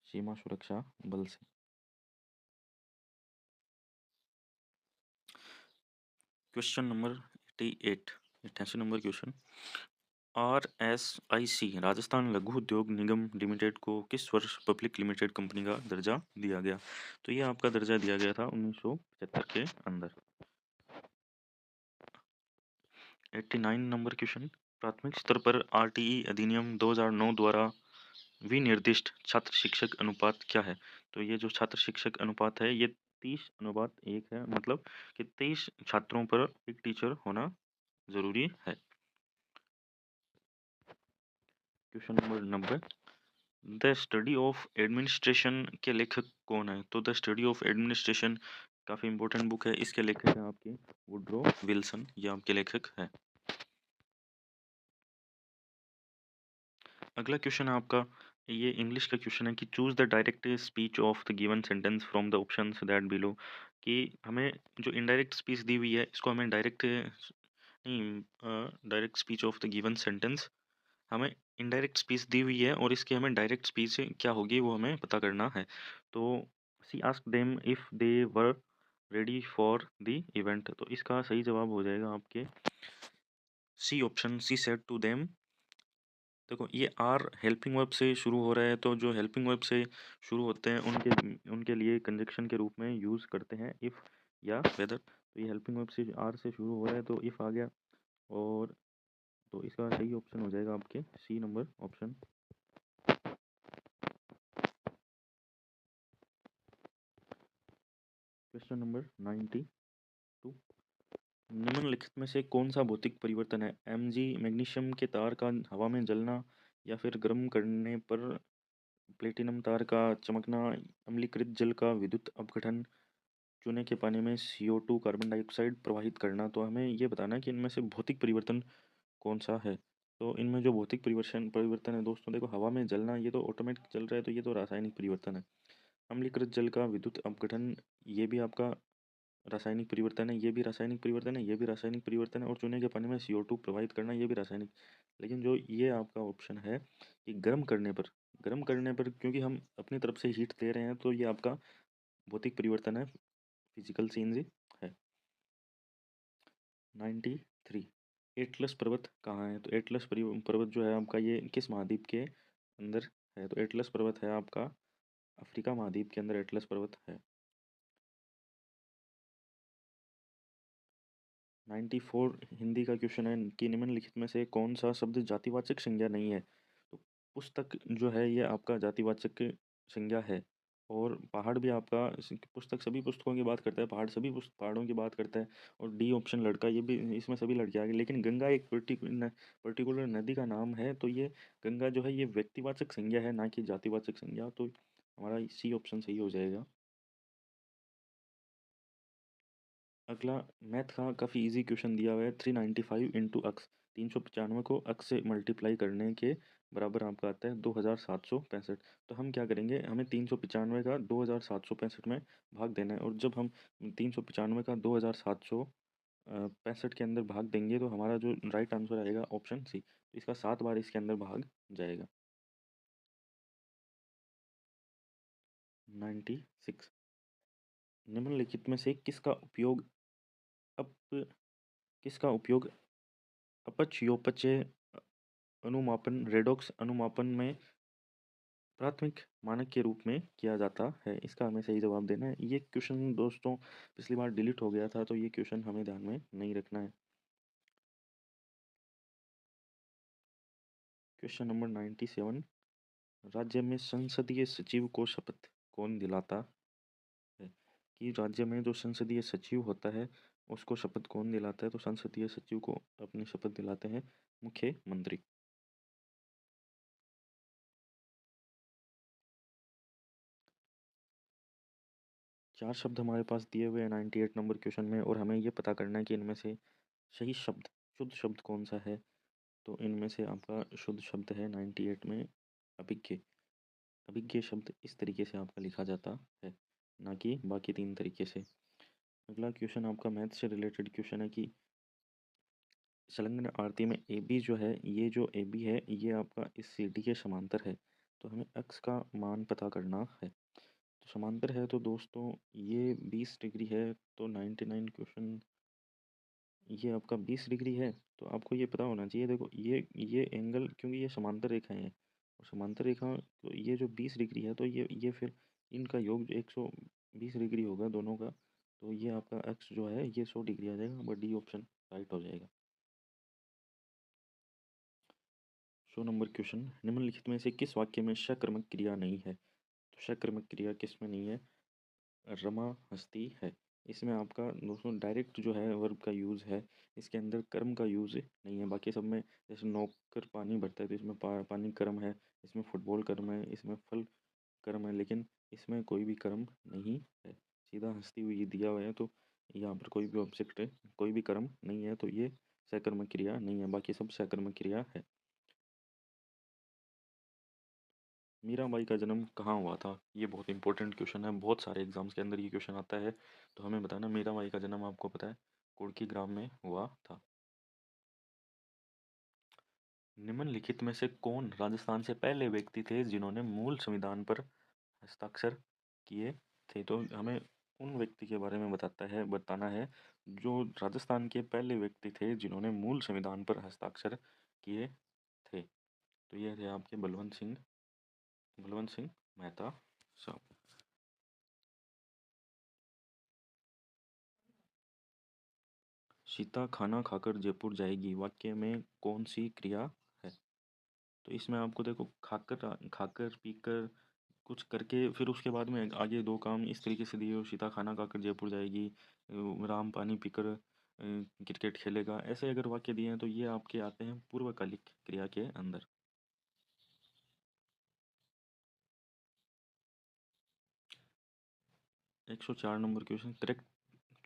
सीमा सुरक्षा बल से। Question number 88 number question, RSIC Rajasthan लघु उद्योग निगम लिमिटेड को किस वर्ष पब्लिक लिमिटेड कंपनी का दर्जा दिया गया। तो ये आपका दर्जा दिया गया था 1975 के अंदर। 89 नंबर क्वेश्चन, प्राथमिक स्तर पर RTE अधिनियम 2009 द्वारा विनिर्दिष्ट छात्र शिक्षक अनुपात क्या है। तो ये जो छात्र शिक्षक अनुपात है ये 30:1 है, मतलब कि 23 छात्रों पर एक टीचर होना जरूरी है। Question number 90, the study of administration के लेखक कौन है। तो द स्टडी ऑफ एडमिनिस्ट्रेशन काफ़ी इंपॉर्टेंट बुक है, इसके लेखक हैं आपके वुड्रो विल्सन, ये आपके लेखक हैं। अगला क्वेश्चन है आपका, ये इंग्लिश का क्वेश्चन है कि choose the direct speech of the given sentence from the options that below. कि हमें जो इनडायरेक्ट स्पीच दी हुई है इसको हमें डायरेक्ट नहीं, direct speech of the given sentence, हमें इनडायरेक्ट स्पीच दी हुई है और इसकी हमें डायरेक्ट स्पीच क्या होगी वो हमें पता करना है। तो she ask them if they were ready for the event, तो इसका सही जवाब हो जाएगा आपके C option, she said to them. देखो ये आर हेल्पिंग वर्ब से शुरू हो रहा है, तो जो हेल्पिंग वर्ब से शुरू होते हैं उनके उनके लिए कंजक्शन के रूप में यूज़ करते हैं इफ़ या वेदर। तो ये हेल्पिंग वर्ब से आर से शुरू हो रहा है तो इफ़ आ गया, और तो इसका सही ऑप्शन हो जाएगा आपके C number option. Question number 92, निम्नलिखित में से कौन सा भौतिक परिवर्तन है। Mg मैग्नीशियम के तार का हवा में जलना, या फिर गर्म करने पर प्लेटिनम तार का चमकना, अम्लीकृत जल का विद्युत अपघटन, चूने के पानी में CO2 कार्बन डाइऑक्साइड प्रवाहित करना। तो हमें ये बताना है कि इनमें से भौतिक परिवर्तन कौन सा है। तो इनमें जो भौतिक परिवर्तन परिवर्तन है दोस्तों, देखो हवा में जलना ये तो ऑटोमेटिक चल रहा है, तो ये तो रासायनिक परिवर्तन है। अम्लीकृत जल का विद्युत अपघटन, ये भी आपका रासायनिक परिवर्तन है, ये भी रासायनिक परिवर्तन है, ये भी रासायनिक परिवर्तन है। और चूने के पानी में CO2 प्रवाहित करना, ये भी रासायनिक। लेकिन जो ये आपका ऑप्शन है कि गर्म करने पर क्योंकि हम अपनी तरफ से हीट दे रहे हैं, तो ये आपका भौतिक परिवर्तन है, फिजिकल चेंज है। 93। एटलस पर्वत कहाँ है? तो एटलस पर्वत जो है आपका, ये किस महाद्वीप के अंदर है? तो एटलस पर्वत है आपका अफ्रीका महाद्वीप के अंदर एटलस पर्वत है। 94। हिंदी का क्वेश्चन है कि निम्नलिखित में से कौन सा शब्द जातिवाचक संज्ञा नहीं है? तो पुस्तक जो है ये आपका जातिवाचक संज्ञा है। और पहाड़ भी आपका, पुस्तक सभी पुस्तकों की बात करता है, पहाड़ सभी पहाड़ों की बात करता है। और डी ऑप्शन लड़का, ये भी इसमें सभी लड़के आ गए। लेकिन गंगा एक पर्टिकुलर नदी का नाम है, तो ये गंगा जो है ये व्यक्तिवाचक संज्ञा है, ना कि जातिवाचक संज्ञा। तो हमारा सी ऑप्शन सही हो जाएगा। अगला मैथ का काफ़ी इजी क्वेश्चन दिया हुआ है। 395 इंटू अक्स, 395 को अक्स से मल्टीप्लाई करने के बराबर आपका आता है 2765। तो हम क्या करेंगे, हमें 395 का 2765 में भाग देना है। और जब हम 395 का 2765 के अंदर भाग देंगे, तो हमारा जो राइट आंसर आएगा ऑप्शन सी। तो इसका 7 बार इसके अंदर भाग जाएगा। 96। निम्नलिखित में से अप किसका उपयोग अपचयोपचय अनुमापन रेडॉक्स अनुमापन में प्राथमिक मानक के रूप में किया जाता है? इसका हमें सही जवाब देना है। ये क्वेश्चन दोस्तों पिछली बार डिलीट हो गया था, तो ये क्वेश्चन हमें ध्यान में नहीं रखना है। Question number 97। राज्य में संसदीय सचिव को शपथ कौन दिलाता है? कि राज्य में जो संसदीय सचिव होता है उसको शपथ कौन दिलाता है? तो संसदीय सचिव को अपनी शपथ दिलाते हैं मुख्यमंत्री। 4 शब्द हमारे पास दिए हुए हैं 98 नंबर क्वेश्चन में, और हमें ये पता करना है कि इनमें से सही शब्द, शुद्ध शब्द कौन सा है। तो इनमें से आपका शुद्ध शब्द है 98 में अभिज्ञ। अभिज्ञ शब्द इस तरीके से आपका लिखा जाता है, ना कि बाकी 3 तरीके से। अगला क्वेश्चन आपका मैथ से रिलेटेड क्वेश्चन है कि संलग्न आरती में ए बी जो है, ये जो ए बी है ये आपका इस सी डी के समांतर है। तो हमें एक्स का मान पता करना है। तो समांतर है तो दोस्तों ये 20 डिग्री है। तो 99 क्वेश्चन ये आपका 20 डिग्री है। तो आपको ये पता होना चाहिए, देखो ये एंगल, क्योंकि ये समांतर रेखाएं हैं, और समांतर रेखा तो ये जो 20 डिग्री है, तो ये फिर इनका योग जो 120 डिग्री होगा दोनों का। तो ये आपका एक्स जो है ये 100 डिग्री आ जाएगा, बट डी ऑप्शन राइट हो जाएगा। 100 नंबर क्वेश्चन, निम्नलिखित में से किस वाक्य में सकर्मक क्रिया नहीं है? तो सकर्मक क्रिया किस में नहीं है? रमा हस्ती है। इसमें आपका दोस्तों डायरेक्ट जो है वर्ब का यूज़ है, इसके अंदर कर्म का यूज़ नहीं है। बाकी सब में जैसे नौकर पानी भरता है, तो इसमें पानी कर्म है, इसमें फुटबॉल कर्म है, इसमें फल कर्म है, लेकिन इसमें कोई भी कर्म नहीं है। सीधा हंसती हुई दिया हुआ है, तो यहाँ पर कोई भी ऑब्जेक्ट है, कोई भी कर्म नहीं है, तो ये सकर्मक क्रिया नहीं है, बाकी सब सकर्मक क्रिया है। मीराबाई का जन्म कहाँ हुआ था? ये बहुत इंपॉर्टेंट क्वेश्चन है, बहुत सारे एग्जाम्स के अंदर ये क्वेश्चन आता है। तो हमें बताना मीराबाई का जन्म आपको पता है कुर्की ग्राम में हुआ था। निम्नलिखित में से कौन राजस्थान से पहले व्यक्ति थे जिन्होंने मूल संविधान पर हस्ताक्षर किए थे? तो हमें उन व्यक्ति के बारे में बताना है जो राजस्थान के पहले व्यक्ति थे जिन्होंने मूल संविधान पर हस्ताक्षर किए थे। तो ये थे आपके बलवंत सिंह मेहता साहब। सीता खाना खाकर जयपुर जाएगी वाक्य में कौन सी क्रिया है? तो इसमें आपको देखो खाकर खाकर पीकर कुछ करके फिर उसके बाद में आगे 2 काम इस तरीके से दिए हो, सीता खाना खाकर जयपुर जाएगी, राम पानी पीकर क्रिकेट खेलेगा, ऐसे अगर वाक्य दिए हैं तो ये आपके आते हैं पूर्वकालिक क्रिया के अंदर। 104 number question, correct,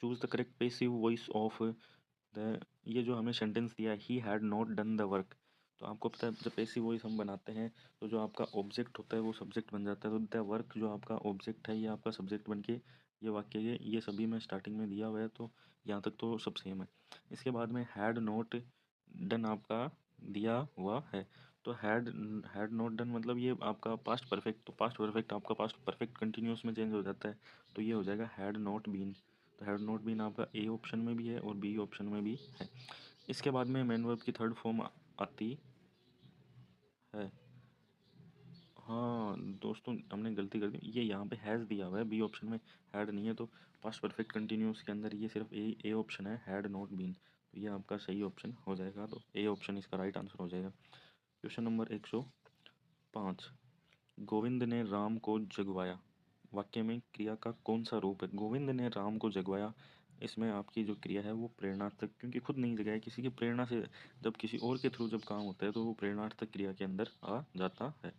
choose the correct passive voice of the, ये जो हमें सेंटेंस दिया है, he had not done the work. तो आपको पता है जब पैसिव वॉइस हम बनाते हैं तो जो आपका ऑब्जेक्ट होता है वो सब्जेक्ट बन जाता है, तो द वर्क जो आपका ऑब्जेक्ट है ये आपका सब्जेक्ट बन के ये वाक्य ये सभी में स्टार्टिंग में दिया हुआ है, तो यहाँ तक तो सब सेम है। इसके बाद में हैड नॉट डन आपका दिया हुआ है, तो हैड नॉट डन मतलब ये आपका पास्ट परफेक्ट, तो पास्ट परफेक्ट आपका पास्ट परफेक्ट कंटिन्यूस में चेंज हो जाता है, तो ये हो जाएगा हैड नॉट बीन। तो हैड नॉट बीन आपका ए ऑप्शन में भी है और बी ऑप्शन में भी है। इसके बाद में मेन वर्ब की थर्ड फॉर्म आती है, हाँ दोस्तों हमने गलती कर दी, ये यहाँ पे हैज़ दिया हुआ है, बी ऑप्शन में हैड नहीं है, तो पास्ट परफेक्ट कंटिन्यूस के अंदर ये सिर्फ ए ऑप्शन है, हैड नॉट बीन, तो ये आपका सही ऑप्शन हो जाएगा, तो ए ऑप्शन इसका राइट आंसर हो जाएगा। क्वेश्चन नंबर 105, गोविंद ने राम को जगवाया, वाक्य में क्रिया का कौन सा रूप है? गोविंद ने राम को जगवाया, इसमें आपकी जो क्रिया है वो प्रेरणार्थक, क्योंकि खुद नहीं जगाया, किसी की प्रेरणा से जब किसी और के थ्रू जब काम होता है तो वो प्रेरणार्थक क्रिया के अंदर आ जाता है।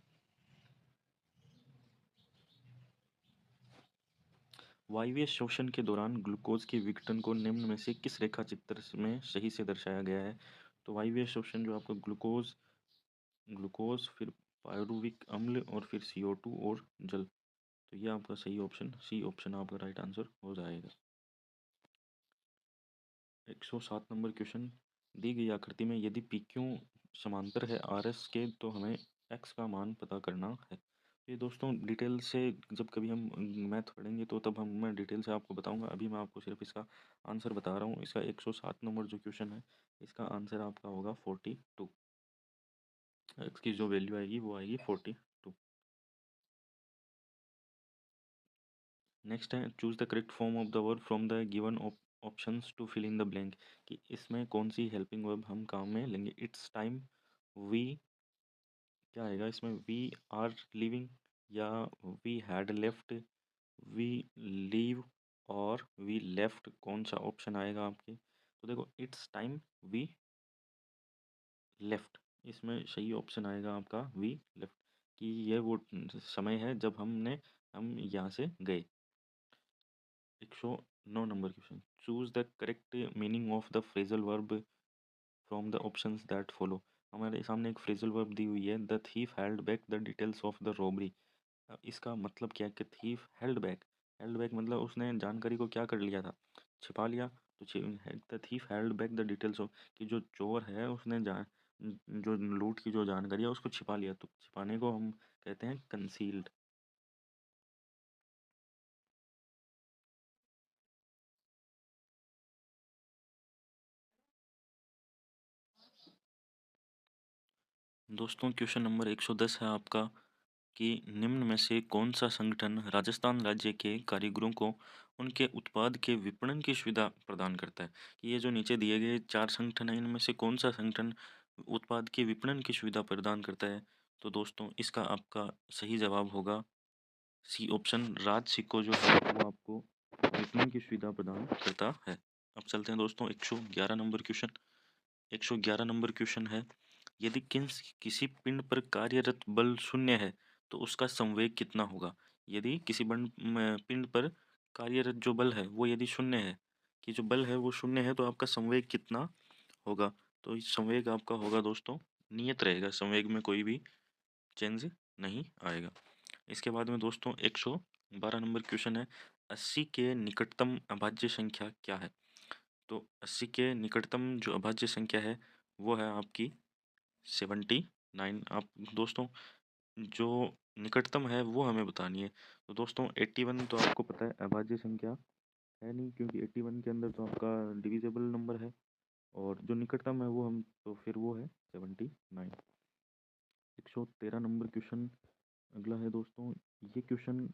वायवीय शोषण के दौरान ग्लूकोज के विघटन को निम्न में से किस रेखा चित्र में सही से दर्शाया गया है? तो वायवीय शोषण जो आपका ग्लूकोज ग्लूकोज फिर पायरुविक अम्ल और फिर CO2 और जल, तो ये आपका सही ऑप्शन सी ऑप्शन आपका राइट आंसर हो जाएगा। 107 नंबर क्वेश्चन, दी गई आकृति में यदि PQ समांतर है RS के तो हमें X का मान पता करना है। ये दोस्तों डिटेल से जब कभी हम मैथ पढ़ेंगे तो तब हम मैं डिटेल से आपको बताऊंगा, अभी मैं आपको सिर्फ इसका आंसर बता रहा हूँ। इसका 107 नंबर जो क्वेश्चन है इसका आंसर आपका होगा 42, इसकी जो वैल्यू आएगी वो आएगी 42। नेक्स्ट है choose the correct form of the verb from the given options to fill in the blank, कि इसमें कौन सी हेल्पिंग वर्ब हम काम में लेंगे। इट्स टाइम, वी, क्या आएगा इसमें, वी आर लिविंग, या we had left, we leave और वी लेफ्ट, कौन सा ऑप्शन आएगा आपके? तो देखो इट्स टाइम वी लेफ्ट, इसमें सही ऑप्शन आएगा आपका वी लेफ्ट, कि ये वो समय है जब हम यहाँ से गए। 109 number question, choose the correct meaning of the phrasal verb from the options that follow. हमारे सामने एक फ्रेजल वर्ब दी हुई है, the thief held back the details of the robbery. इसका मतलब क्या है कि थीफ हेल्ड बैक मतलब उसने जानकारी को क्या कर लिया था, छिपा लिया, तो the thief held back the details of, कि जो चोर है उसने जान जो लूट की जो जानकारी है उसको छिपा लिया, तो छिपाने को हम कहते हैं कंसील्ड। दोस्तों क्वेश्चन नंबर 110 है आपका, कि निम्न में से कौन सा संगठन राजस्थान राज्य के कारीगरों को उनके उत्पाद के विपणन की सुविधा प्रदान करता है? कि ये जो नीचे दिए गए 4 संगठन हैं इनमें से कौन सा संगठन उत्पाद के विपणन की सुविधा प्रदान करता है? तो दोस्तों इसका आपका सही जवाब होगा सी ऑप्शन, राज सिको जो है वो आपको विपणन की सुविधा प्रदान करता है। अब चलते हैं दोस्तों 111 नंबर क्वेश्चन। 111 नंबर क्वेश्चन है, यदि किसी पिंड पर कार्यरत बल शून्य है तो उसका संवेग कितना होगा? यदि किसी पिंड पर कार्यरत जो बल है वो यदि शून्य है, कि जो बल है वो शून्य है, तो आपका संवेग कितना होगा? तो इस संवेग आपका होगा दोस्तों नियत रहेगा, संवेग में कोई भी चेंज नहीं आएगा। इसके बाद में दोस्तों 112 नंबर क्वेश्चन है, 80 के निकटतम अभाज्य संख्या क्या है? तो 80 के निकटतम जो अभाज्य संख्या है वो है आपकी 79। आप दोस्तों जो निकटतम है वो हमें बतानी है। तो दोस्तों 81 तो आपको पता है अभाज्य संख्या है नहीं, क्योंकि 81 के अंदर तो आपका डिविजिबल नंबर है, और जो निकटतम है वो हम तो फिर वो है 79। 113 नंबर क्वेश्चन अगला है दोस्तों, ये क्वेश्चन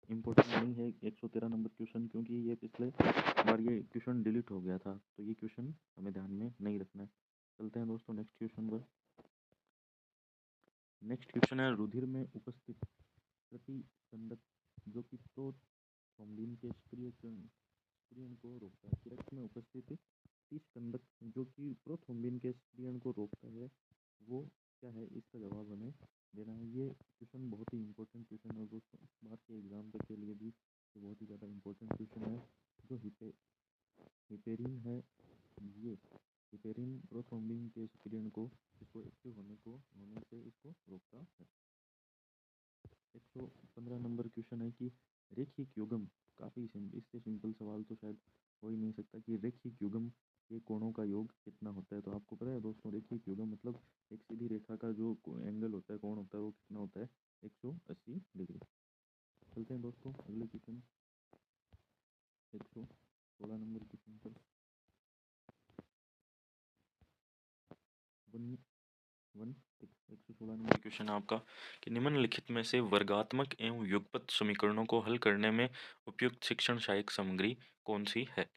इम्पोर्टेंट नहीं है 113 नंबर क्वेश्चन, क्योंकि ये पिछले बार ये क्वेश्चन डिलीट हो गया था, तो ये क्वेश्चन हमें ध्यान में नहीं रखना है। चलते हैं दोस्तों नेक्स्ट क्वेश्चन पर। नेक्स्ट क्वेश्चन है, रुधिर में उपस्थित प्रतिस्पंदक जो कि प्रोथ्रोम्बिन के सक्रियण को रोकता है, रक्त में उपस्थित प्रतिस्पंदक जो कि प्रोथ्रोम्बिन के सक्रियण को रोकता है, वो क्या है? इसका जवाब हमें देना है। ये क्वेश्चन बहुत ही इंपॉर्टेंट क्वेश्चन है दोस्तों, बाहर के एग्जाम के लिए भी ये बहुत ही है ये हिपेरिन प्रोथ्रोम्बिन के सक्रियण को इसको एक्टिव होने से इसको रोकता है। 115 नंबर क्वेश्चन है कि रेखिक युग्म, काफ़ी इससे सिंपल सवाल तो शायद हो ही नहीं सकता कि रेखिक युग्म के कोणों का योग कितना होता है। तो आपको पता है दोस्तों, रेखिक युग्म मतलब एक सीधी रेखा का जो एंगल होता है, कोण होता है, वो कितना होता है? 180 डिग्री। चलते हैं दोस्तों अगले क्वेश्चन 116 नंबर क्वेश्चन पर। 116 नंबर क्वेश्चन आपका कि निम्नलिखित में से वर्गात्मक एवं युगपत समीकरणों को हल करने में उपयुक्त शिक्षण सहायक सामग्री कौन सी है?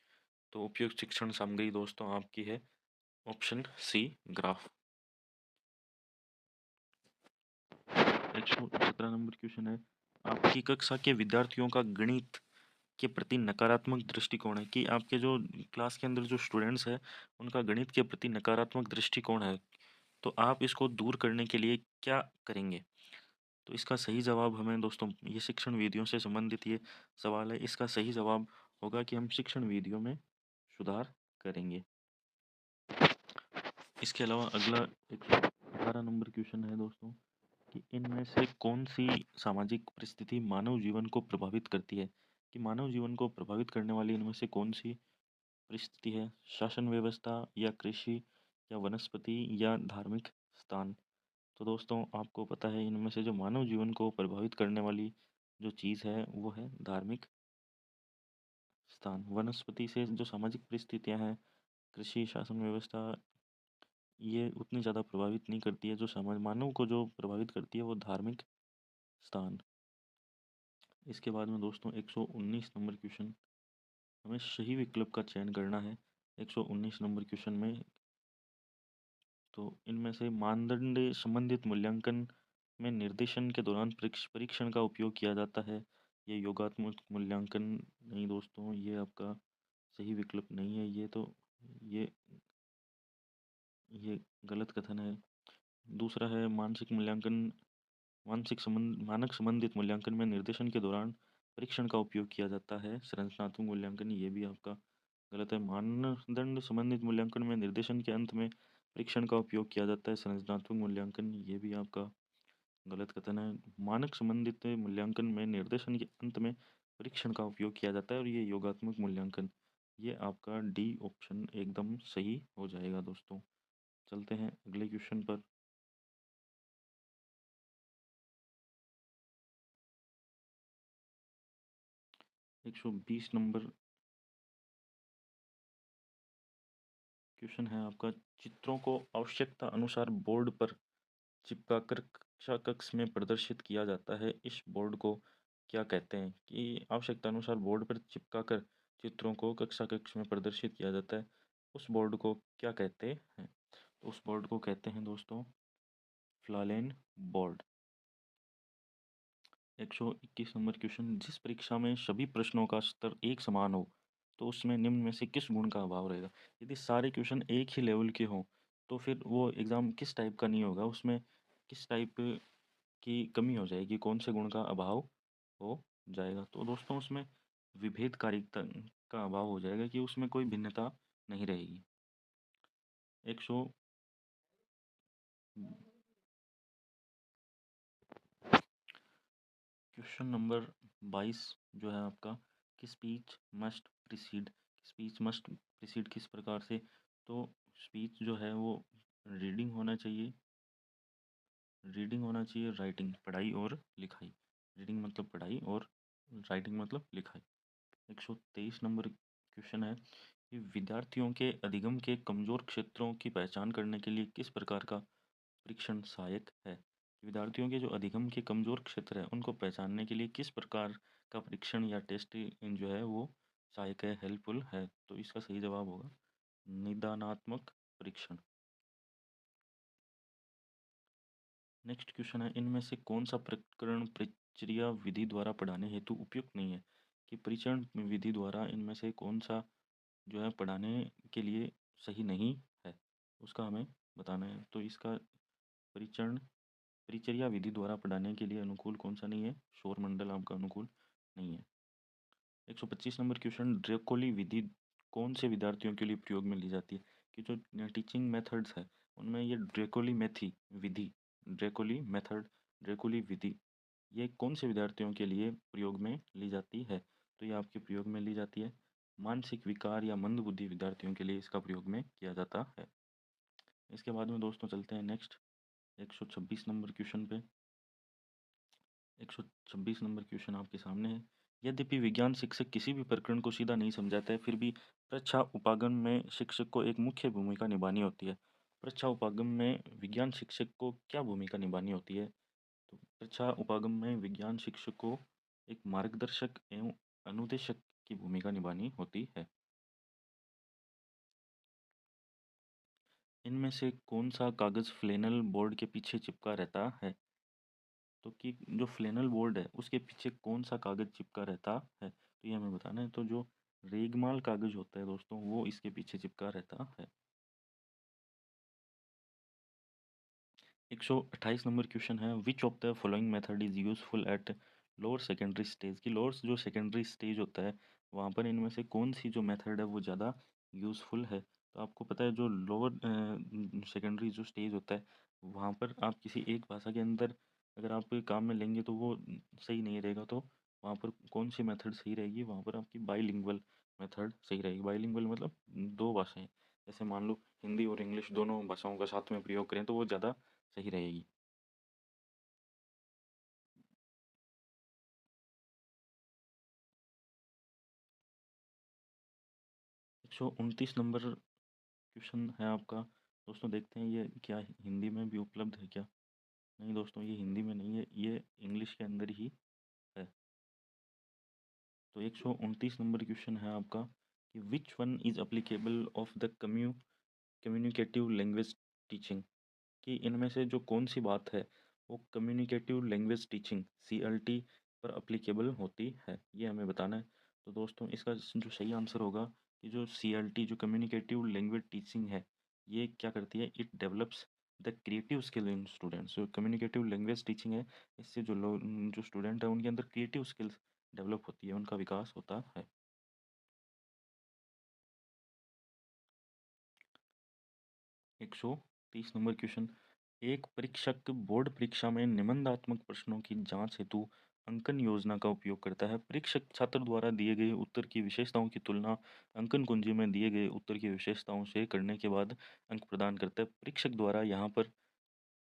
तो उपयुक्त शिक्षण सामग्री दोस्तों आपकी है option C, graph. 117 number question है आपकी कक्षा के विद्यार्थियों का गणित के प्रति नकारात्मक दृष्टिकोण है, कि आपके जो क्लास के अंदर जो स्टूडेंट्स हैं उनका गणित के प्रति नकारात्मक दृष्टिकोण है, तो आप इसको दूर करने के लिए क्या करेंगे? तो इसका सही जवाब हमें दोस्तों, ये शिक्षण वीडियो से संबंधित ये सवाल है, इसका सही जवाब होगा कि हम शिक्षण वीडियो में सुधार करेंगे। इसके अलावा अगला 118 नंबर क्वेश्चन है दोस्तों कि इनमें से कौन सी सामाजिक परिस्थिति मानव जीवन को प्रभावित करती है? कि मानव जीवन को प्रभावित करने वाली इनमें से कौन सी परिस्थिति है? शासन व्यवस्था या कृषि या वनस्पति या धार्मिक स्थान? तो दोस्तों आपको पता है इनमें से जो मानव जीवन को प्रभावित करने वाली जो चीज़ है वो है धार्मिक स्थान। वनस्पति से जो सामाजिक परिस्थितियां हैं, कृषि, शासन व्यवस्था, ये उतनी ज़्यादा प्रभावित नहीं करती है। जो समाज मानव को जो प्रभावित करती है वो धार्मिक स्थान। इसके बाद में दोस्तों 119 नंबर क्वेश्चन, हमें सही विकल्प का चयन करना है 119 नंबर क्वेश्चन में। तो इनमें से मानदंड संबंधित मूल्यांकन में निर्देशन के दौरान परीक्षण का उपयोग किया जाता है, ये योगात्मक मूल्यांकन नहीं दोस्तों, ये आपका सही विकल्प नहीं है। ये ये गलत कथन है। दूसरा है मानक संबंधित मूल्यांकन में निर्देशन के दौरान परीक्षण का उपयोग किया जाता है, संरचनात्मक मूल्यांकन, ये भी आपका गलत है। मानदंड संबंधित मूल्यांकन में निर्देशन के अंत में परीक्षण का उपयोग किया जाता है, संरचनात्मक मूल्यांकन, ये भी आपका गलत कथन है। मानक संबंधित मूल्यांकन में निर्देशन के अंत में परीक्षण का उपयोग किया जाता है और ये योगात्मक मूल्यांकन, ये आपका डी ऑप्शन एकदम सही हो जाएगा दोस्तों। चलते हैं अगले क्वेश्चन पर। 120 नंबर क्वेश्चन है आपका, चित्रों को आवश्यकता अनुसार बोर्ड पर चिपकाकर कक्षा कक्ष में प्रदर्शित किया जाता है, इस बोर्ड को क्या कहते हैं? कि आवश्यकता अनुसार बोर्ड पर चिपकाकर चित्रों को कक्षा कक्ष में प्रदर्शित किया जाता है, उस बोर्ड को क्या कहते हैं? तो उस बोर्ड को कहते हैं दोस्तों फ्लालेन बोर्ड। 121 नंबर क्वेश्चन, जिस परीक्षा में सभी प्रश्नों का स्तर एक समान हो तो उसमें निम्न में से किस गुण का अभाव रहेगा? यदि सारे क्वेश्चन एक ही लेवल के हों तो फिर वो एग्ज़ाम किस टाइप का नहीं होगा, उसमें किस टाइप की कमी हो जाएगी, कौन से गुण का अभाव हो जाएगा? तो दोस्तों उसमें विभेदकारिता का अभाव हो जाएगा, कि उसमें कोई भिन्नता नहीं रहेगी। 100 क्वेश्चन नंबर 22 जो है आपका कि स्पीच मस्ट प्रीसीड किस प्रकार से? तो स्पीच जो है वो रीडिंग होना चाहिए, राइटिंग पढ़ाई और लिखाई। रीडिंग मतलब पढ़ाई और राइटिंग मतलब लिखाई। 123 नंबर क्वेश्चन है कि विद्यार्थियों के अधिगम के कमजोर क्षेत्रों की पहचान करने के लिए किस प्रकार का परीक्षण सहायक है? विद्यार्थियों के जो अधिगम के कमजोर क्षेत्र है उनको पहचानने के लिए किस प्रकार का परीक्षण या टेस्ट जो है वो सहायक है, हेल्पफुल है? तो इसका सही जवाब होगा निदानात्मक परीक्षण। नेक्स्ट क्वेश्चन है, इनमें से कौन सा प्रकरण परिचर्या विधि द्वारा पढ़ाने हेतु उपयुक्त नहीं है? कि परीक्षण विधि द्वारा इनमें से कौन सा जो है पढ़ाने के लिए सही नहीं है, उसका हमें बताना है। तो इसका परीक्षण परिचर्या विधि द्वारा पढ़ाने के लिए अनुकूल कौन सा नहीं है? सौरमंडल आपका अनुकूल नहीं है। 125 नंबर क्वेश्चन, ड्रेकोली विधि कौन से विद्यार्थियों के लिए प्रयोग में ली जाती है? कि जो टीचिंग मेथड्स है उनमें ये ड्रेकोली मेथड, ड्रेकोली विधि, ये कौन से विद्यार्थियों के लिए प्रयोग में ली जाती है? तो ये आपके प्रयोग में ली जाती है मानसिक विकार या मंदबुद्धि विद्यार्थियों के लिए इसका प्रयोग में किया जाता है। इसके बाद में दोस्तों चलते हैं नेक्स्ट 126 नंबर क्वेश्चन पे। 126 नंबर क्वेश्चन आपके सामने है। यद्यपि विज्ञान शिक्षक किसी भी प्रकरण को सीधा नहीं समझाता है, फिर भी परीक्षा उपागम में शिक्षक को एक मुख्य भूमिका निभानी होती है। परीक्षा उपागम में विज्ञान शिक्षक को क्या भूमिका निभानी होती है? तो परीक्षा उपागम में विज्ञान शिक्षक को एक मार्गदर्शक एवं अनुदेशक की भूमिका निभानी होती है। इनमें से कौन सा कागज फ्लेनल बोर्ड के पीछे चिपका रहता है? तो कि जो फ्लेनल बोर्ड है उसके पीछे कौन सा कागज चिपका रहता है, तो ये हमें बताना है। तो जो रेगमाल कागज होता है दोस्तों वो इसके पीछे चिपका रहता है। 128 नंबर क्वेश्चन है, विच of the following method is useful at lower secondary stage? की लोअर जो सेकेंडरी स्टेज होता है वहाँ पर इनमें से कौन सी जो मेथड है वो ज़्यादा यूज़फुल है? तो आपको पता है जो लोअर सेकेंडरी जो स्टेज होता है वहाँ पर आप किसी एक भाषा के अंदर अगर आप कोई काम में लेंगे तो वो सही नहीं रहेगा। तो वहाँ पर कौन सी मेथड सही रहेगी? वहाँ पर आपकी बाईलिंगुअल मेथड सही रहेगी। बाईलिंगुअल मतलब दो भाषाएं, जैसे मान लो हिंदी और इंग्लिश दोनों भाषाओं का साथ में प्रयोग करें तो वो ज़्यादा सही रहेगी। 129 नंबर क्वेश्चन है आपका। दोस्तों देखते हैं ये क्या हिंदी में भी उपलब्ध है क्या? नहीं दोस्तों, ये हिंदी में नहीं है, ये इंग्लिश के अंदर ही है। तो 129 नंबर क्वेश्चन है आपका कि which one is applicable of the communicative language teaching? कि इनमें से जो कौन सी बात है वो कम्युनिकेटिव लैंग्वेज टीचिंग CLT पर अप्लीकेबल होती है, ये हमें बताना है। तो दोस्तों इसका जो सही आंसर होगा कि जो CLT जो कम्युनिकेटिव लैंग्वेज टीचिंग है ये क्या करती है, it develops the creative skill in students. जो कम्युनिकेटिव लैंग्वेज टीचिंग है इससे जो लोग जो स्टूडेंट है उनके अंदर क्रिएटिव स्किल्स डेवलप होती है, उनका विकास होता है। 130 नंबर क्वेश्चन, एक परीक्षक बोर्ड परीक्षा में निबंधात्मक प्रश्नों की जांच हेतु अंकन योजना का उपयोग करता है। परीक्षक छात्र द्वारा दिए गए उत्तर की विशेषताओं की तुलना अंकन कुंजी में दिए गए उत्तर की विशेषताओं से करने के बाद अंक प्रदान करता है। परीक्षक द्वारा यहाँ पर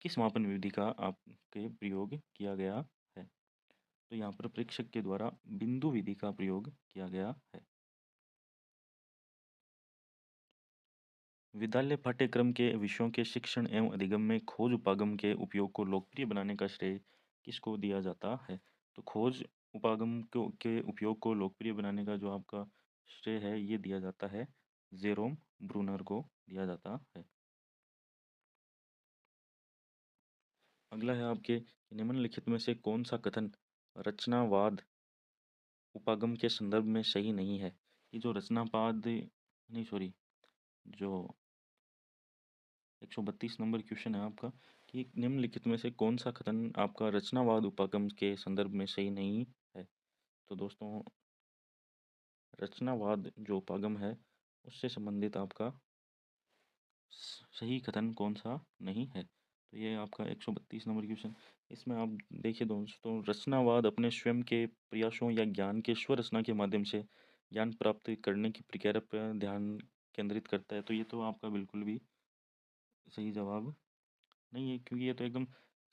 किस मापन विधि का आपके प्रयोग किया गया है? तो यहाँ पर परीक्षक के द्वारा बिंदु विधि का प्रयोग किया गया है। विद्यालय पाठ्यक्रम के विषयों के शिक्षण एवं अधिगम में खोज उपागम के उपयोग को लोकप्रिय बनाने का श्रेय किसको दिया जाता है? तो खोज उपागम के उपयोग को लोकप्रिय बनाने का जो आपका श्रेय है ये दिया जाता है जेरोम ब्रूनर को दिया जाता है। अगला है आपके निम्नलिखित में से कौन सा कथन रचनावाद उपागम के संदर्भ में सही नहीं है? ये जो रचनावाद नहीं सॉरी जो 132 नंबर क्वेश्चन है आपका कि निम्नलिखित में से कौन सा कथन आपका रचनावाद उपागम के संदर्भ में सही नहीं है? तो दोस्तों रचनावाद जो उपागम है उससे संबंधित आपका सही कथन कौन सा नहीं है? तो ये आपका 132 नंबर क्वेश्चन। इसमें आप देखिए दोस्तों, रचनावाद अपने स्वयं के प्रयासों या ज्ञान के स्वरचना के माध्यम से ज्ञान प्राप्त करने की प्रक्रिया पर ध्यान केंद्रित करता है। तो ये तो आपका बिल्कुल भी सही जवाब नहीं है, क्योंकि ये तो एकदम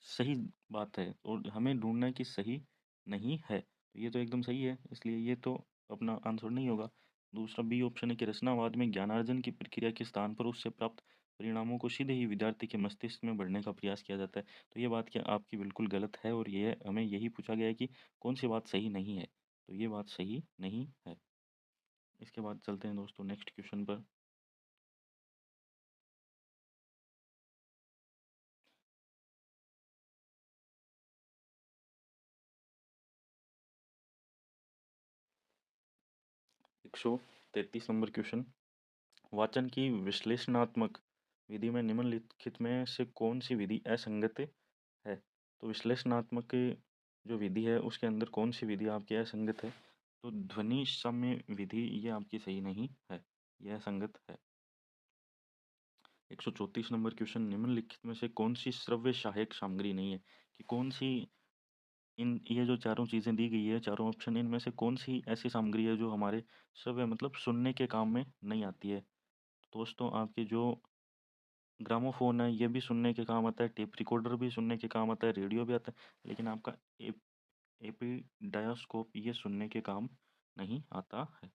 सही बात है और हमें ढूंढना है कि सही नहीं है। तो ये तो एकदम सही है, इसलिए ये तो अपना आंसर नहीं होगा। दूसरा बी ऑप्शन है कि रचनावाद में ज्ञानार्जन की प्रक्रिया के स्थान पर उससे प्राप्त परिणामों को सीधे ही विद्यार्थी के मस्तिष्क में भरने का प्रयास किया जाता है। तो ये बात क्या आपकी बिल्कुल गलत है और ये हमें यही पूछा गया है कि कौन सी बात सही नहीं है। तो ये बात सही नहीं है। इसके बाद चलते हैं दोस्तों नेक्स्ट क्वेश्चन पर। 133 नंबर क्वेश्चन, वाचन की विश्लेषणात्मक विधि में निम्नलिखित में से कौन सी विधि असंगत है? तो विश्लेषणात्मक जो विधि है उसके अंदर कौन सी विधि आपकी असंगत है? तो ध्वनि साम्य विधि ये आपकी सही नहीं है। यह संगत है। 134 नंबर क्वेश्चन, निम्नलिखित में से कौन सी श्रव्य सहायक सामग्री नहीं है? कि कौन सी इन ये जो चारों चीज़ें दी गई है, चारों ऑप्शन, इनमें से कौन सी ऐसी सामग्री है जो हमारे श्रव्य मतलब सुनने के काम में नहीं आती है? दोस्तों, आपके जो ग्रामोफ़ोन है ये भी सुनने के काम आता है, टेप रिकॉर्डर भी सुनने के काम आता है, रेडियो भी आता है, लेकिन आपका एपिडायोस्कोप ये सुनने के काम नहीं आता है।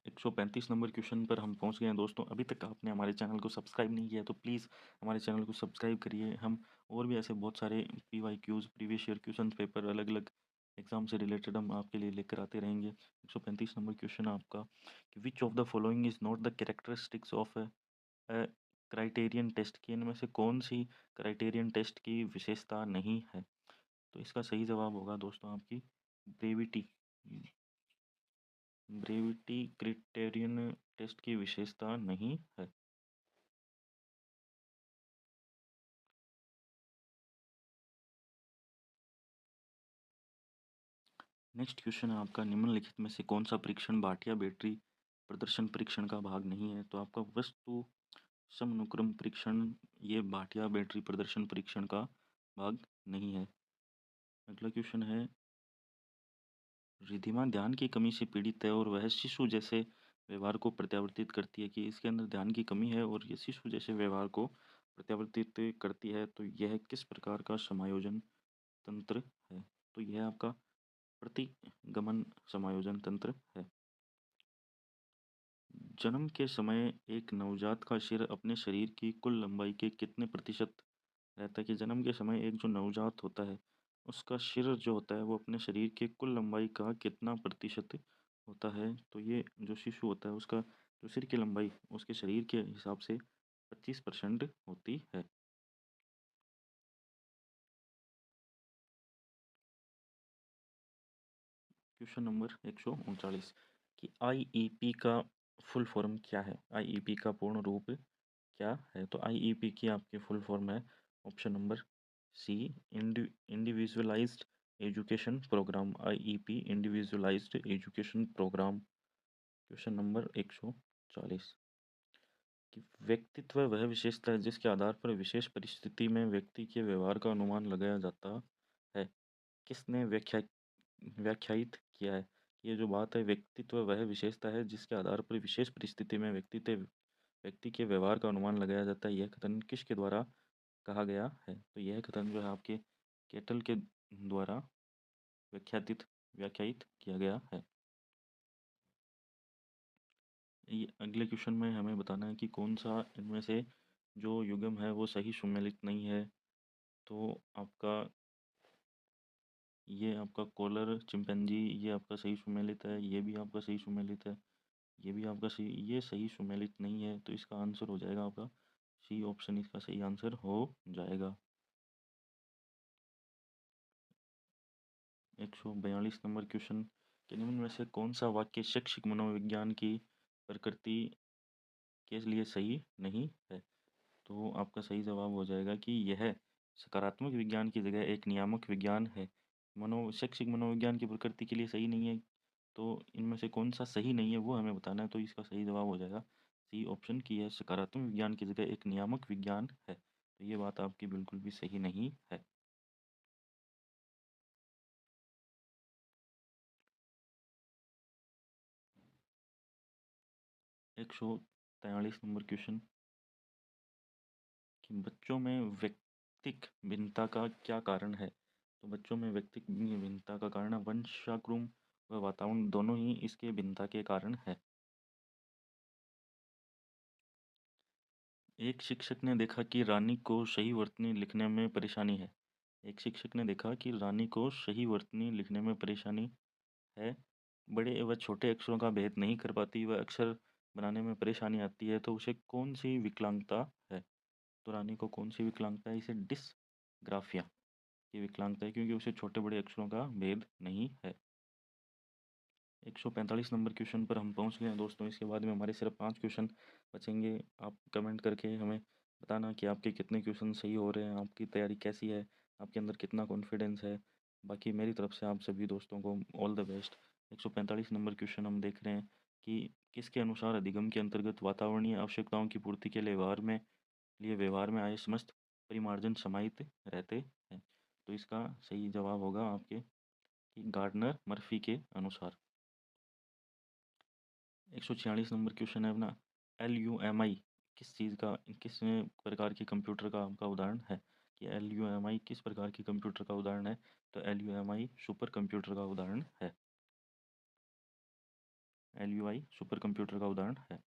135 नंबर क्वेश्चन पर हम पहुंच गए हैं दोस्तों। अभी तक आपने हमारे चैनल को सब्सक्राइब नहीं किया तो प्लीज़ हमारे चैनल को सब्सक्राइब करिए। हम और भी ऐसे बहुत सारे PYQs, previous year question paper, अलग अलग एग्जाम से रिलेटेड हम आपके लिए लेकर आते रहेंगे। 135 नंबर क्वेश्चन आपका कि which of the following is not the characteristics of a criterion test, की इनमें से कौन सी क्राइटेरियन टेस्ट की विशेषता नहीं है? तो इसका सही जवाब होगा दोस्तों आपकी ब्रेविटी। ब्रेविटी क्राइटेरियन टेस्ट की विशेषता नहीं है। नेक्स्ट क्वेश्चन है आपका, निम्नलिखित में से कौन सा परीक्षण भाटिया बैटरी प्रदर्शन परीक्षण का भाग नहीं है? तो आपका वस्तु समनुक्रम परीक्षण ये भाटिया बैटरी प्रदर्शन परीक्षण का भाग नहीं है। अगला क्वेश्चन है, रिधिमा ध्यान की कमी से पीड़ित है और वह शिशु जैसे व्यवहार को प्रत्यावर्तित करती है, कि इसके अंदर ध्यान की कमी है और ये शिशु जैसे व्यवहार को प्रत्यावर्तित करती है, तो यह किस प्रकार का समायोजन तंत्र है? तो यह आपका प्रतिगमन समायोजन तंत्र है। जन्म के समय एक नवजात का सिर अपने शरीर की कुल लंबाई के कितने प्रतिशत रहता है? कि जन्म के समय एक जो नवजात होता है उसका सिर जो होता है वो अपने शरीर के कुल लंबाई का कितना प्रतिशत होता है? तो ये जो शिशु होता है उसका जो सिर की लंबाई उसके शरीर के हिसाब से 25% होती है। क्वेश्चन नंबर 139 कि IEP का फुल फॉर्म क्या है? IEP का पूर्ण रूप क्या है? तो IEP की आपकी फुल फॉर्म है option number C, individualized education program. IEP individualized education program. Question number 140 कि व्यक्तित्व वह विशेषता है जिसके आधार पर विशेष परिस्थिति में व्यक्ति के व्यवहार का अनुमान लगाया जाता है। किसने व्याख्यायित किया है? ये जो बात है, व्यक्तित्व वह विशेषता है जिसके आधार पर विशेष परिस्थिति में व्यक्ति के व्यवहार का अनुमान लगाया जाता है, यह कथन किसके द्वारा कहा गया है? तो यह कथन जो है आपके केटल के द्वारा व्याख्यायित किया गया है। ये अगले क्वेश्चन में हमें बताना है कि कौन सा इनमें से जो युग्म है वो सही सुमेलित नहीं है। तो आपका ये आपका कॉलर चिंपैंजी ये आपका सही सुमेलित है, ये भी आपका सही सुमेलित है, ये भी आपका सही, ये सही सुमेलित नहीं है। तो इसका आंसर हो जाएगा आपका सी ऑप्शन, इसका सही आंसर हो जाएगा। 142 नंबर क्वेश्चन के निम्न में से कौन सा वाक्य शैक्षिक मनोविज्ञान की प्रकृति के लिए सही नहीं है? तो आपका सही जवाब हो जाएगा कि यह सकारात्मक विज्ञान की जगह एक नियामक विज्ञान है। शैक्षिक मनोविज्ञान की प्रकृति के लिए सही नहीं है। तो इनमें से कौन सा सही नहीं है वो हमें बताना है। तो इसका सही जवाब हो जाएगा सी ऑप्शन की है, सकारात्मक विज्ञान की जगह एक नियामक विज्ञान है। तो ये बात आपकी बिल्कुल भी सही नहीं है। 143 नंबर क्वेश्चन कि बच्चों में व्यक्तिक भिन्नता का क्या कारण है? तो बच्चों में व्यक्तिक भिन्नता का कारण वंशानुक्रम व वातावरण दोनों ही इसके भिन्नता के कारण है। एक शिक्षक ने देखा कि रानी को सही वर्तनी लिखने में परेशानी है। एक शिक्षक ने देखा कि रानी को सही वर्तनी लिखने में परेशानी है। बड़े व छोटे अक्षरों का भेद नहीं कर पाती, वह अक्षर बनाने में परेशानी आती है, तो उसे कौन सी विकलांगता है? तो रानी को कौन सी विकलांगता है? इसे डिसग्राफिया की विकलांगता है, क्योंकि उसे छोटे बड़े अक्षरों का भेद नहीं है। 145 नंबर क्वेश्चन पर हम पहुंच गए हैं दोस्तों। इसके बाद में हमारे सिर्फ 5 क्वेश्चन बचेंगे। आप कमेंट करके हमें बताना कि आपके कितने क्वेश्चन सही हो रहे हैं, आपकी तैयारी कैसी है, आपके अंदर कितना कॉन्फिडेंस है। बाकी मेरी तरफ से आप सभी दोस्तों को all the best. 145 number question हम देख रहे हैं कि किसके अनुसार अधिगम के अंतर्गत वातावरणीय आवश्यकताओं की पूर्ति के लिए व्यवहार में आए समस्त परिमार्जन समाहित रहते हैं। तो इसका सही जवाब होगा आपके कि गार्डनर मर्फी के अनुसार। 146 नंबर क्वेश्चन है अपना, LUMI किस चीज़ का, किस प्रकार के कंप्यूटर का आपका उदाहरण है? कि LUMI किस प्रकार के कंप्यूटर का उदाहरण है? तो LUMI सुपर कंप्यूटर का उदाहरण है। LUI सुपर कंप्यूटर का उदाहरण है।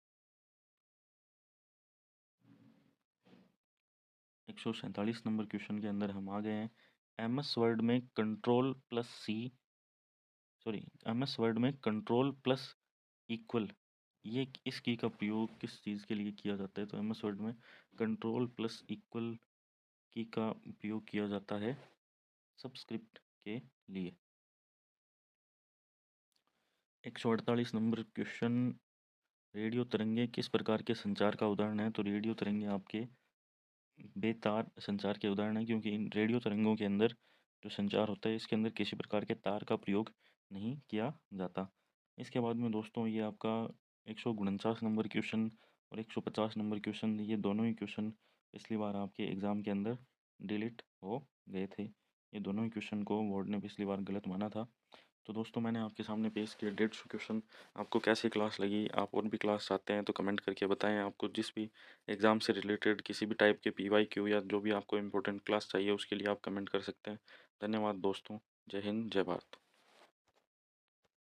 147 नंबर क्वेश्चन के अंदर हम आ गए हैं। MS वर्ड में कंट्रोल प्लस इक्वल, ये इस की का प्रयोग किस चीज़ के लिए किया जाता है? तो MS वर्ड में कंट्रोल प्लस इक्वल की का उपयोग किया जाता है सबस्क्रिप्ट के लिए। 148 नंबर क्वेश्चन, रेडियो तरंगे किस प्रकार के संचार का उदाहरण है? तो रेडियो तरंगे आपके बेतार संचार के उदाहरण है, क्योंकि इन रेडियो तरंगों के अंदर जो संचार होता है इसके अंदर किसी प्रकार के तार का प्रयोग नहीं किया जाता। इसके बाद में दोस्तों ये आपका 149 नंबर क्वेश्चन और 150 नंबर क्वेश्चन, ये दोनों ही क्वेश्चन पिछली बार आपके एग्ज़ाम के अंदर डिलीट हो गए थे। ये दोनों ही क्वेश्चन को बोर्ड ने पिछली बार गलत माना था। तो दोस्तों मैंने आपके सामने पेश किया 150 क्वेश्चन। आपको कैसी क्लास लगी? आप और भी क्लास चाहते हैं तो कमेंट करके बताएं। आपको जिस भी एग्ज़ाम से रिलेटेड किसी भी टाइप के PYQ या जो भी आपको इम्पोर्टेंट क्लास चाहिए उसके लिए आप कमेंट कर सकते हैं। धन्यवाद दोस्तों। जय हिंद, जय भारत।